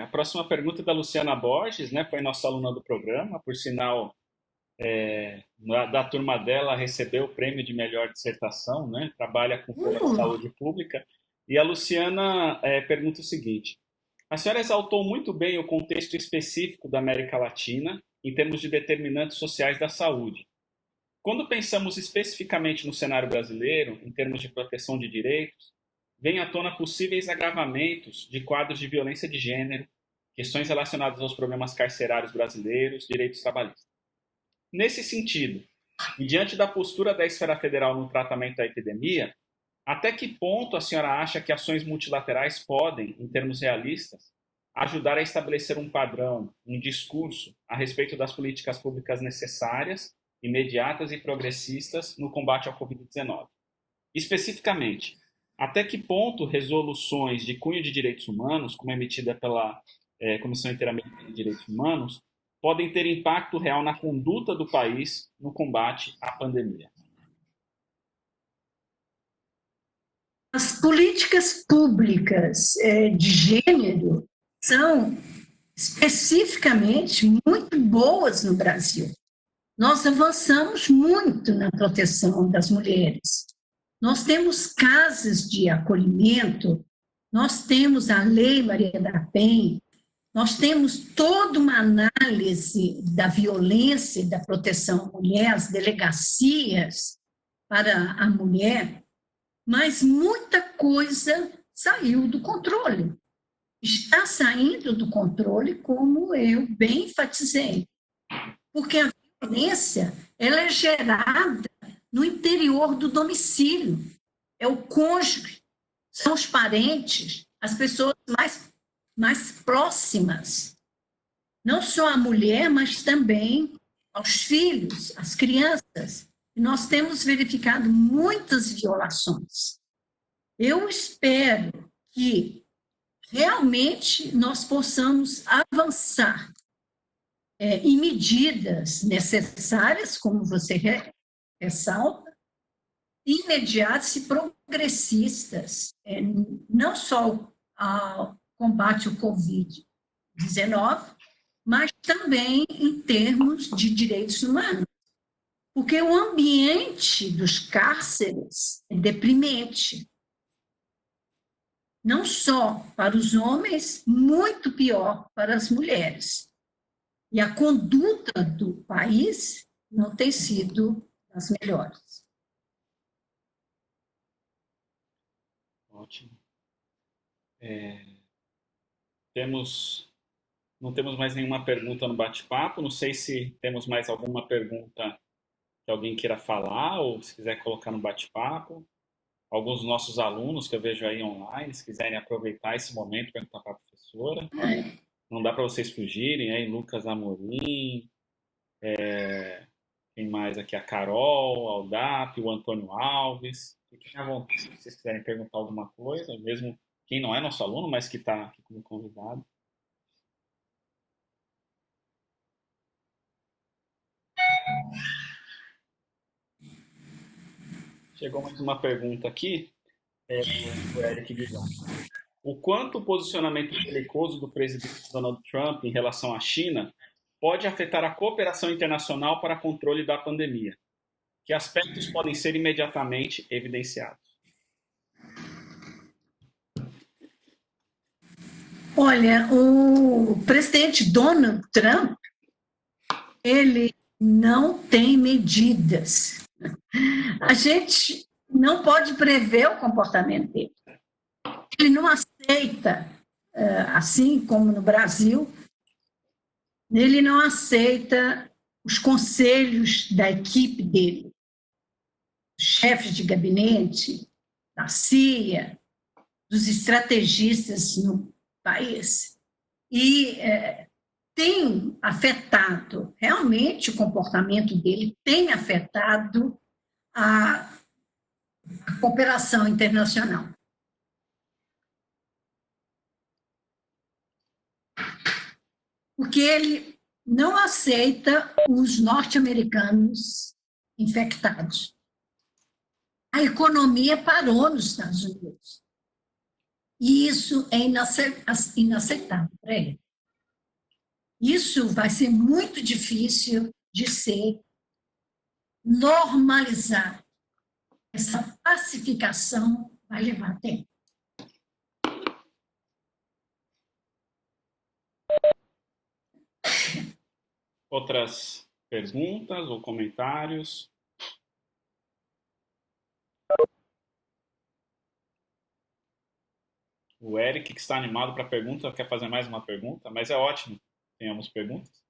A próxima pergunta é da Luciana Borges, né? Foi nossa aluna do programa, por sinal, da turma dela, recebeu o prêmio de melhor dissertação, né? Trabalha com saúde pública. E a Luciana pergunta o seguinte: a senhora exaltou muito bem o contexto específico da América Latina em termos de determinantes sociais da saúde. Quando pensamos especificamente no cenário brasileiro, em termos de proteção de direitos, vem à tona possíveis agravamentos de quadros de violência de gênero, questões relacionadas aos problemas carcerários brasileiros, direitos trabalhistas. Nesse sentido, e diante da postura da esfera federal no tratamento da epidemia, Até que ponto a senhora acha que ações multilaterais podem, em termos realistas, ajudar a estabelecer um padrão, um discurso a respeito das políticas públicas necessárias, imediatas e progressistas no combate ao Covid-19? Especificamente, até que ponto resoluções de cunho de direitos humanos, como emitida pela Comissão Interamericana de Direitos Humanos, podem ter impacto real na conduta do país no combate à pandemia? As políticas públicas de gênero são especificamente muito boas no Brasil. Nós avançamos muito na proteção das mulheres. Nós temos casas de acolhimento, nós temos a Lei Maria da Penha, nós temos toda uma análise da violência e da proteção à mulher, as delegacias para a mulher, mas muita coisa saiu do controle. Está saindo do controle, como eu bem enfatizei, porque a violência ela é gerada no interior do domicílio, é o cônjuge, são os parentes, as pessoas mais próximas, não só a mulher, mas também aos filhos, às crianças. E nós temos verificado muitas violações. Eu espero que realmente nós possamos avançar em medidas necessárias, como você ressalta, imediatas e progressistas, não só ao combate ao Covid-19, mas também em termos de direitos humanos. Porque o ambiente dos cárceres é deprimente. Não só para os homens, muito pior para as mulheres. E a conduta do país não tem sido das melhores. Ótimo. Não temos mais nenhuma pergunta no bate-papo. Não sei se temos mais alguma pergunta que alguém queira falar ou se quiser colocar no bate-papo. Alguns dos nossos alunos que eu vejo aí online, se quiserem aproveitar esse momento para perguntar para a professora. Não dá para vocês fugirem, aí Lucas Amorim, quem mais aqui? A Carol, a Aldap, o Antônio Alves. Fiquem à vontade se vocês quiserem perguntar alguma coisa, mesmo quem não é nosso aluno, mas que está aqui como convidado. Chegou mais uma pergunta aqui, do Eric Guilherme. O quanto o posicionamento belicoso do presidente Donald Trump em relação à China pode afetar a cooperação internacional para controle da pandemia? Que aspectos podem ser imediatamente evidenciados? Olha, o presidente Donald Trump, ele não tem medidas. A gente não pode prever o comportamento dele. Ele não aceita, assim como no Brasil, ele não aceita os conselhos da equipe dele, chefes de gabinete, da CIA, dos estrategistas no país. E tem afetado, realmente o comportamento dele tem afetado a cooperação internacional. Porque ele não aceita os norte-americanos infectados. A economia parou nos Estados Unidos. E isso é inaceitável para ele. Isso vai ser muito difícil de ser normalizado. Essa pacificação vai levar tempo. Outras perguntas ou comentários? O Eric, que está animado para a pergunta, quer fazer mais uma pergunta, mas é ótimo que tenhamos perguntas.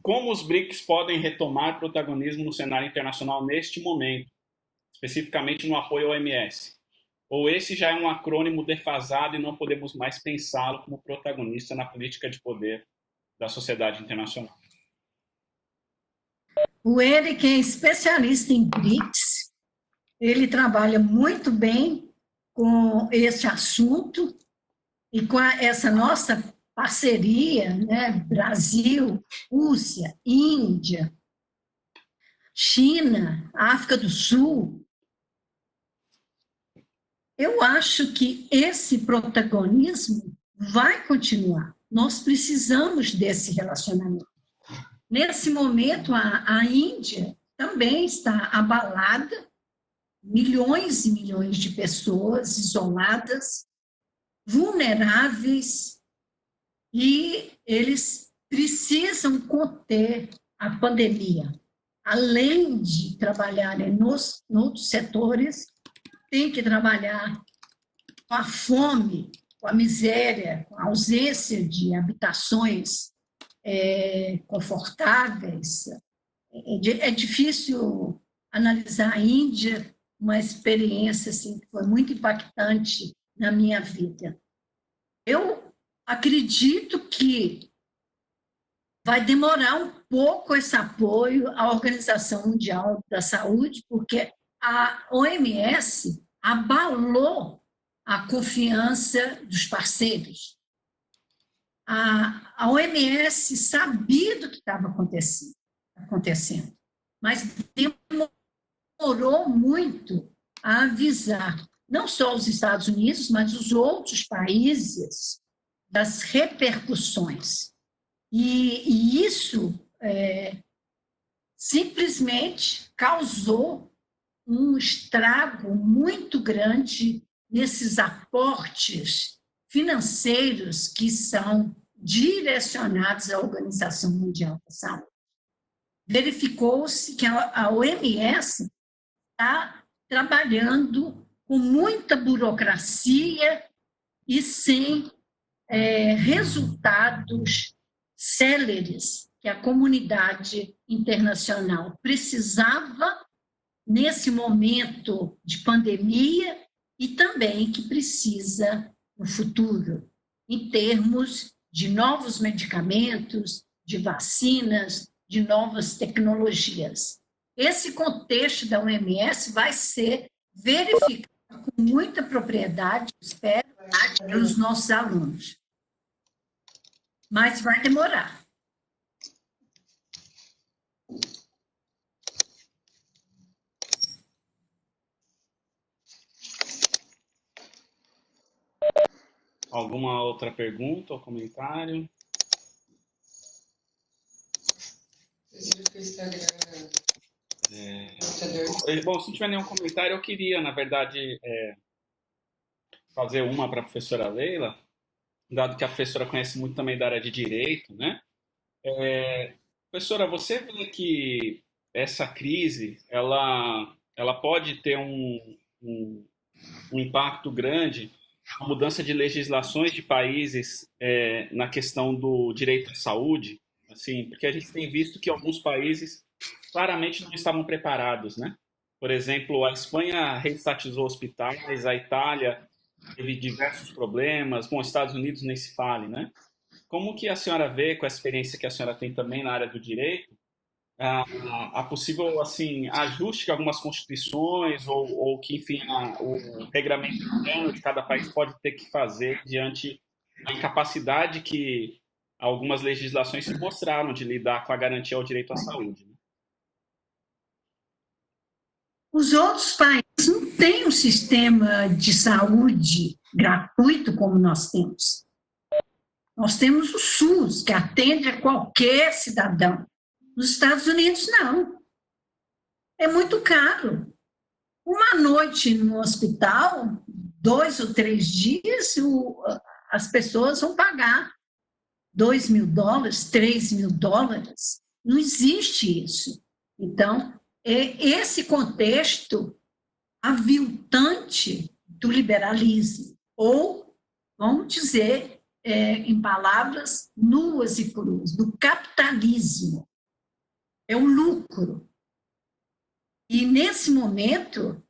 Como os BRICS podem retomar protagonismo no cenário internacional neste momento, especificamente no apoio ao OMS? Ou esse já é um acrônimo defasado e não podemos mais pensá-lo como protagonista na política de poder da sociedade internacional? O Eric é especialista em BRICS, ele trabalha muito bem com esse assunto e com essa nossa parceria, né? Brasil, Rússia, Índia, China, África do Sul. Eu acho que esse protagonismo vai continuar. Nós precisamos desse relacionamento. Nesse momento, a Índia também está abalada, milhões e milhões de pessoas isoladas, vulneráveis, e eles precisam conter a pandemia. Além de trabalharem nos outros setores, tem que trabalhar com a fome, com a miséria, com a ausência de habitações confortáveis. É difícil analisar a Índia, uma experiência assim, que foi muito impactante na minha vida. Eu acredito que vai demorar um pouco esse apoio à Organização Mundial da Saúde, porque a OMS abalou a confiança dos parceiros. A OMS sabia do que estava acontecendo, mas demorou muito a avisar, não só os Estados Unidos, mas os outros países, das repercussões. E isso simplesmente causou um estrago muito grande nesses aportes financeiros que são direcionados à Organização Mundial da Saúde. Verificou-se que a OMS está trabalhando com muita burocracia e sem resultados céleres que a comunidade internacional precisava nesse momento de pandemia e também que precisa no futuro, em termos de novos medicamentos, de vacinas, de novas tecnologias. Esse contexto da OMS vai ser verificado com muita propriedade, espero, pelos nossos alunos. Mas vai demorar. Alguma outra pergunta ou comentário? Bom, se não tiver nenhum comentário, eu queria, na verdade, fazer uma para a professora Leila, dado que a professora conhece muito também da área de direito, né? Professora, você vê que essa crise, ela pode ter um impacto grande na mudança de legislações de países na questão do direito à saúde, assim, porque a gente tem visto que alguns países claramente não estavam preparados, né? Por exemplo, a Espanha reestatizou hospitais, a Itália teve diversos problemas, bom, os Estados Unidos nem se fale, né? Como que a senhora vê, com a experiência que a senhora tem também na área do direito, a possível assim ajuste que algumas constituições ou que, enfim, o regramento interno de cada país pode ter que fazer diante da incapacidade que algumas legislações se mostraram de lidar com a garantia ao direito à saúde, né? Os outros países não têm um sistema de saúde gratuito como nós temos. Nós temos o SUS, que atende a qualquer cidadão. Nos Estados Unidos, não. É muito caro. Uma noite no hospital, 2 ou 3 dias, as pessoas vão pagar $2.000, $3.000. Não existe isso. Então, esse contexto aviltante do liberalismo, ou, vamos dizer, em palavras nuas e cruas, do capitalismo. É o lucro. E, nesse momento,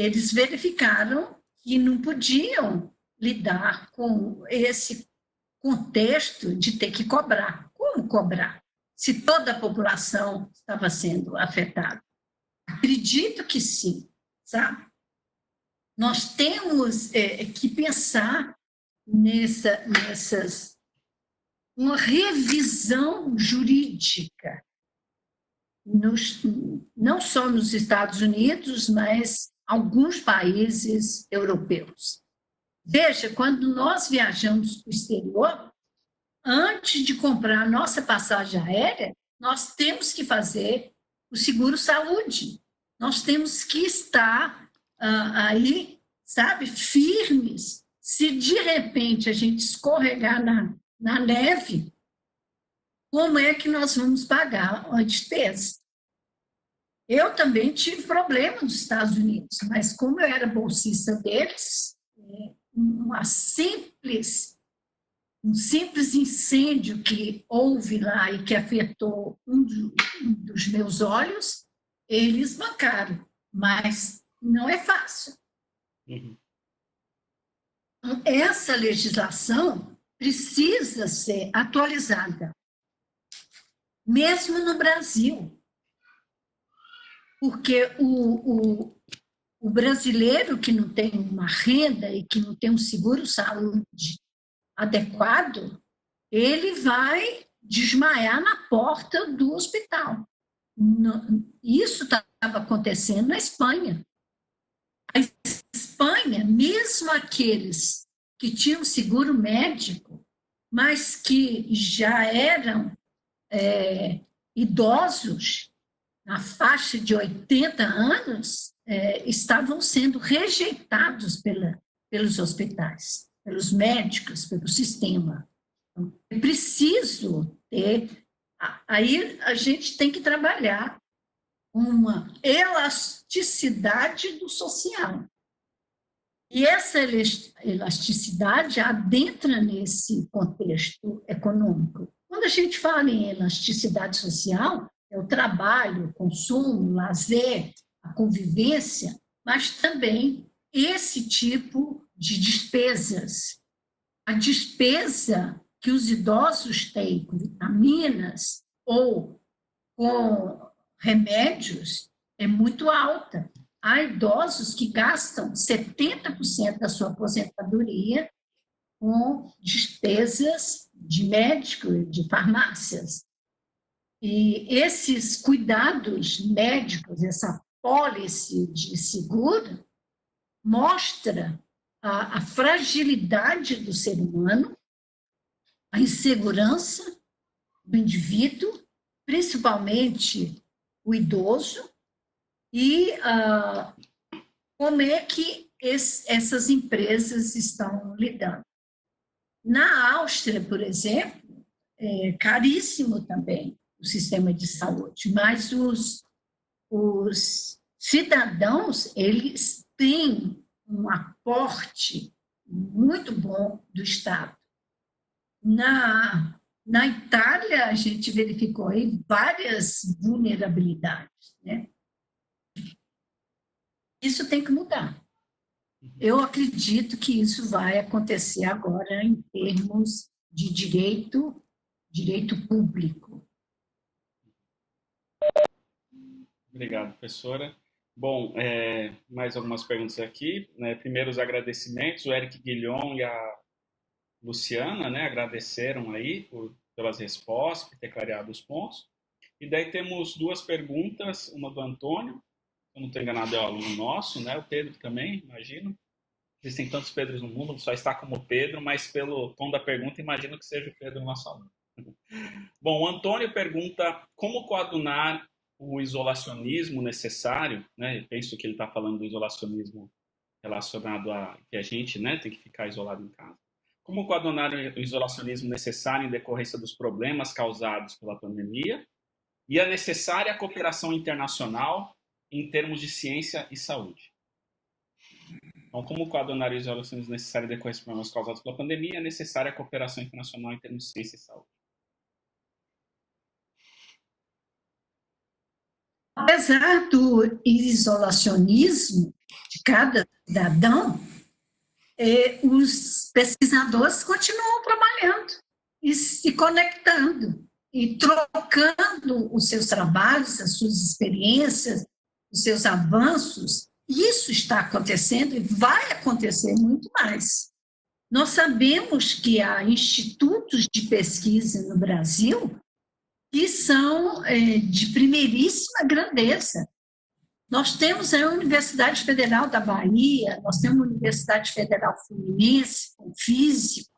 eles verificaram que não podiam lidar com esse contexto de ter que cobrar. Como cobrar? Se toda a população estava sendo afetada. Acredito que sim, sabe? Nós temos que pensar uma revisão jurídica, não só nos Estados Unidos, mas alguns países europeus. Veja, quando nós viajamos para o exterior, antes de comprar a nossa passagem aérea, nós temos que fazer o seguro-saúde. Nós temos que estar aí, sabe, firmes. Se de repente a gente escorregar na neve, como é que nós vamos pagar a despesa? Eu também tive problema nos Estados Unidos, mas como eu era bolsista deles, um simples incêndio que houve lá e que afetou um dos meus olhos, eles bancaram, mas não é fácil. Uhum. Essa legislação precisa ser atualizada, mesmo no Brasil, porque o brasileiro que não tem uma renda e que não tem um seguro-saúde adequado, ele vai desmaiar na porta do hospital. Isso estava acontecendo na Espanha. A Espanha, mesmo aqueles que tinham seguro médico, mas que já eram idosos, na faixa de 80 anos, estavam sendo rejeitados pelos hospitais, pelos médicos, pelo sistema. Então, é preciso ter... Aí a gente tem que trabalhar uma elasticidade do social. E essa elasticidade adentra nesse contexto econômico. Quando a gente fala em elasticidade social, é o trabalho, o consumo, o lazer, a convivência, mas também esse tipo de despesas. A despesa que os idosos têm com vitaminas ou com remédios é muito alta. Há idosos que gastam 70% da sua aposentadoria com despesas de médico e de farmácias. E esses cuidados médicos, essa pólice de seguro, mostra a fragilidade do ser humano, a insegurança do indivíduo, principalmente o idoso, e como é que essas empresas estão lidando. Na Áustria, por exemplo, é caríssimo também o sistema de saúde, mas os cidadãos, eles têm um aporte muito bom do Estado. Na Itália, a gente verificou aí várias vulnerabilidades, né? Isso tem que mudar. Eu acredito que isso vai acontecer agora em termos de direito público. Obrigado, professora. Bom, mais algumas perguntas aqui. Né? Primeiro, os agradecimentos. O Eric Guilhom e a Luciana, né, agradeceram aí pelas respostas, por ter clareado os pontos. E daí temos duas perguntas, uma do Antônio, se eu não estou enganado é o aluno nosso, né? O Pedro também, imagino. Existem tantos Pedros no mundo, só está como Pedro, mas pelo tom da pergunta, imagino que seja o Pedro nosso aluno. Bom, o Antônio pergunta como coadunar o isolacionismo necessário, né? Eu penso que ele está falando do isolacionismo relacionado a que a gente, né, tem que ficar isolado em casa. Como coadunar o isolacionismo necessário em decorrência dos problemas causados pela pandemia e a necessária cooperação internacional em termos de ciência e saúde. Então, como coadunar o isolacionismo necessário em decorrência dos problemas causados pela pandemia e a necessária cooperação internacional em termos de ciência e saúde. Apesar do isolacionismo, de cada cidadão, os pesquisadores continuam trabalhando e se conectando e trocando os seus trabalhos, as suas experiências, os seus avanços. Isso está acontecendo e vai acontecer muito mais. Nós sabemos que há institutos de pesquisa no Brasil que são de primeiríssima grandeza. Nós temos a Universidade Federal da Bahia, nós temos a Universidade Federal Fluminense, com físicos,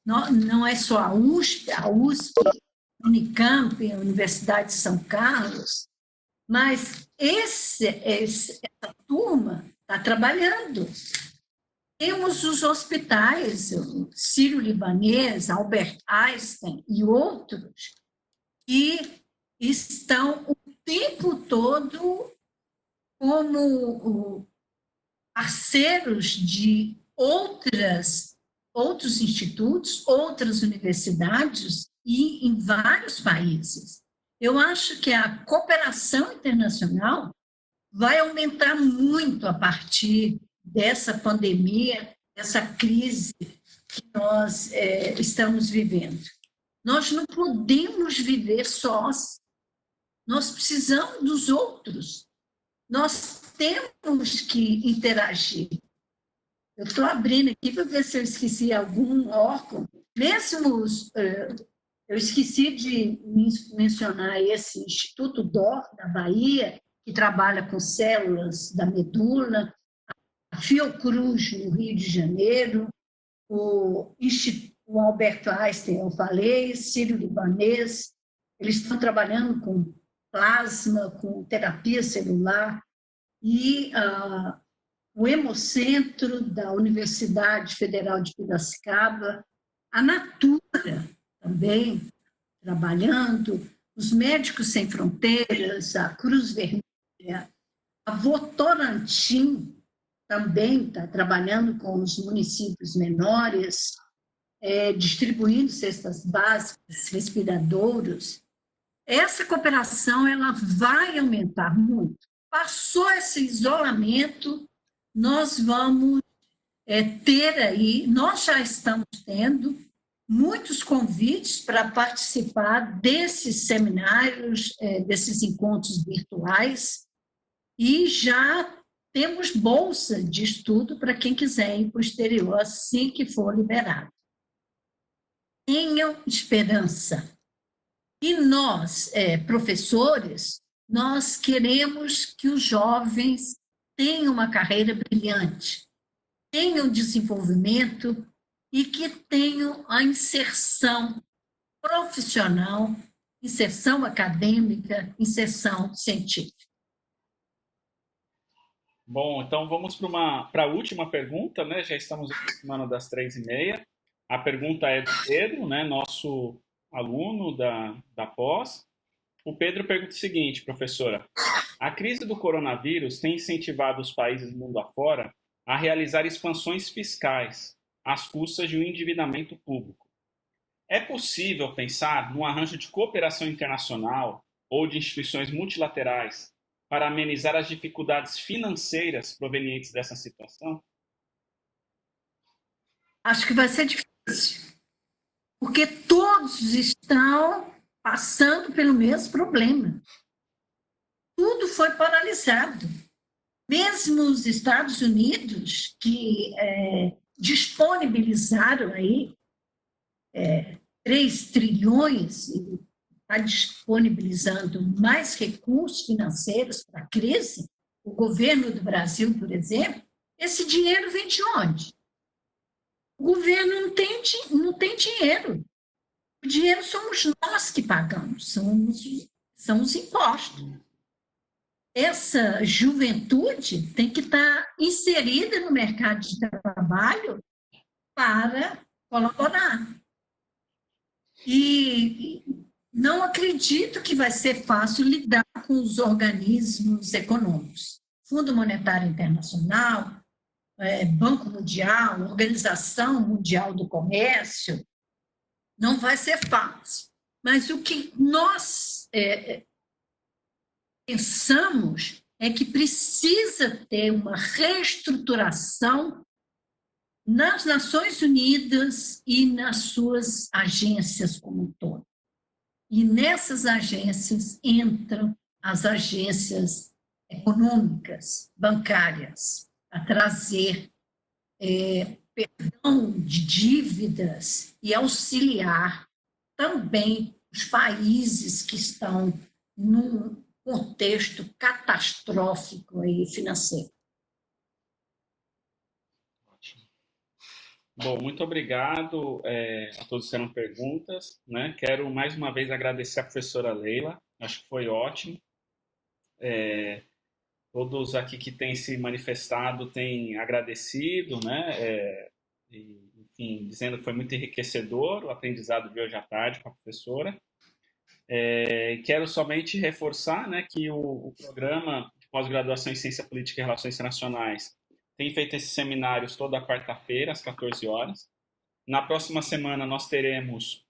não é só a USP, a Unicamp, a Universidade de São Carlos, mas essa turma está trabalhando. Temos os hospitais, o Sírio-Libanês, Albert Einstein e outros, que estão o tempo todo como parceiros de outros institutos, outras universidades e em vários países. Eu acho que a cooperação internacional vai aumentar muito a partir dessa pandemia, dessa crise que nós estamos vivendo. Nós não podemos viver sós, nós precisamos dos outros, nós temos que interagir. Eu estou abrindo aqui para ver se eu esqueci algum órgão, mesmo eu esqueci de mencionar esse Instituto DOR, da Bahia, que trabalha com células da medula, a Fiocruz, no Rio de Janeiro, o Albert Einstein, eu falei, Sírio-Libanês, eles estão trabalhando com plasma, com terapia celular, e o Hemocentro da Universidade Federal de Piracicaba, a Natura também trabalhando, os Médicos Sem Fronteiras, a Cruz Vermelha, a Votorantim também está trabalhando com os municípios menores, distribuindo cestas básicas, respiradouros. Essa cooperação ela vai aumentar muito. Passou esse isolamento, nós vamos ter aí, nós já estamos tendo muitos convites para participar desses seminários, desses encontros virtuais, e já temos bolsa de estudo para quem quiser ir para o exterior assim que for liberado. Tenham esperança. E nós, professores, nós queremos que os jovens tenham uma carreira brilhante, tenham desenvolvimento e que tenham a inserção profissional, inserção acadêmica, inserção científica. Bom, então vamos para a última pergunta, né? Já estamos aproximando das 3h30. A pergunta é do Pedro, né? Nosso aluno da pós. O Pedro pergunta o seguinte, professora: a crise do coronavírus tem incentivado os países do mundo afora a realizar expansões fiscais às custas de um endividamento público. É possível pensar num arranjo de cooperação internacional ou de instituições multilaterais para amenizar as dificuldades financeiras provenientes dessa situação? Acho que vai ser difícil, porque todos estão passando pelo mesmo problema. Tudo foi paralisado. Mesmo os Estados Unidos, que disponibilizaram aí 3 trilhões, e está disponibilizando mais recursos financeiros para a crise, o governo do Brasil, por exemplo, esse dinheiro vem de onde? O governo não tem dinheiro. O dinheiro somos nós que pagamos, são os impostos. Essa juventude tem que estar inserida no mercado de trabalho para colaborar. E não acredito que vai ser fácil lidar com os organismos econômicos. Fundo Monetário Internacional, Banco Mundial, Organização Mundial do Comércio, não vai ser fácil. Mas o que nós pensamos é que precisa ter uma reestruturação nas Nações Unidas e nas suas agências como um todo. E nessas agências entram as agências econômicas, bancárias, a trazer perdão de dívidas e auxiliar também os países que estão num contexto catastrófico e financeiro. Bom, muito obrigado a todos que fizeram perguntas, né? Quero mais uma vez agradecer a professora Leila, acho que foi ótimo. Todos aqui que têm se manifestado têm agradecido, né? Enfim, dizendo que foi muito enriquecedor o aprendizado de hoje à tarde com a professora. Quero somente reforçar, né, que o programa de pós-graduação em Ciência Política e Relações Internacionais tem feito esses seminários toda quarta-feira, às 14 horas. Na próxima semana, nós teremos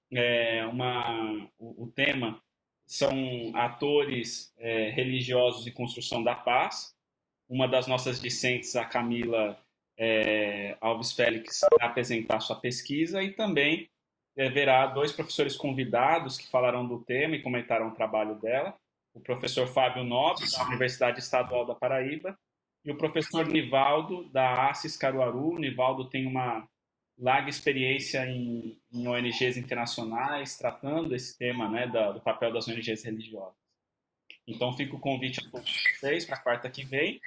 o tema são atores religiosos e construção da paz. Uma das nossas discentes, a Camila Alves Félix, vai apresentar sua pesquisa e também haverá 2 professores convidados que falarão do tema e comentaram o trabalho dela. O professor Fábio Nobre, da Universidade Estadual da Paraíba, e o professor Nivaldo, da ACES Caruaru. O Nivaldo tem uma larga experiência em ONGs internacionais, tratando esse tema, né, do papel das ONGs religiosas. Então, fica o convite a todos vocês para a quarta que vem.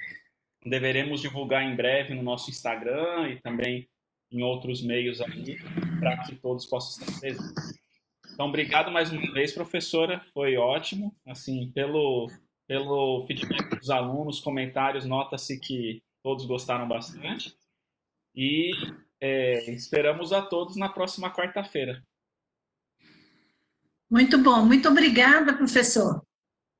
Deveremos divulgar em breve no nosso Instagram e também em outros meios aí, para que todos possam estar presentes. Então, obrigado mais uma vez, professora. Foi ótimo. Assim, pelo feedback dos alunos, comentários, nota-se que todos gostaram bastante. E esperamos a todos na próxima quarta-feira. Muito bom. Muito obrigada, professor.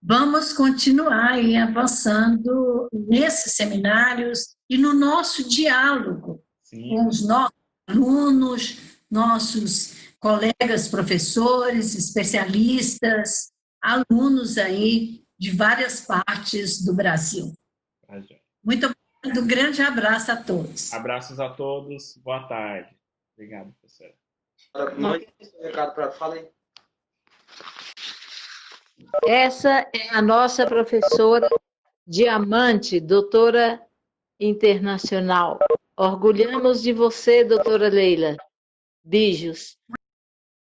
Vamos continuar aí avançando nesses seminários e no nosso diálogo com os nossos alunos, nossos colegas professores, especialistas, alunos aí de várias partes do Brasil. Muito obrigado, um grande abraço a todos. Abraços a todos, boa tarde. Obrigado, professora. Fala aí. Essa é a nossa professora Diamante, doutora internacional. Orgulhamos de você, doutora Leila. Beijos.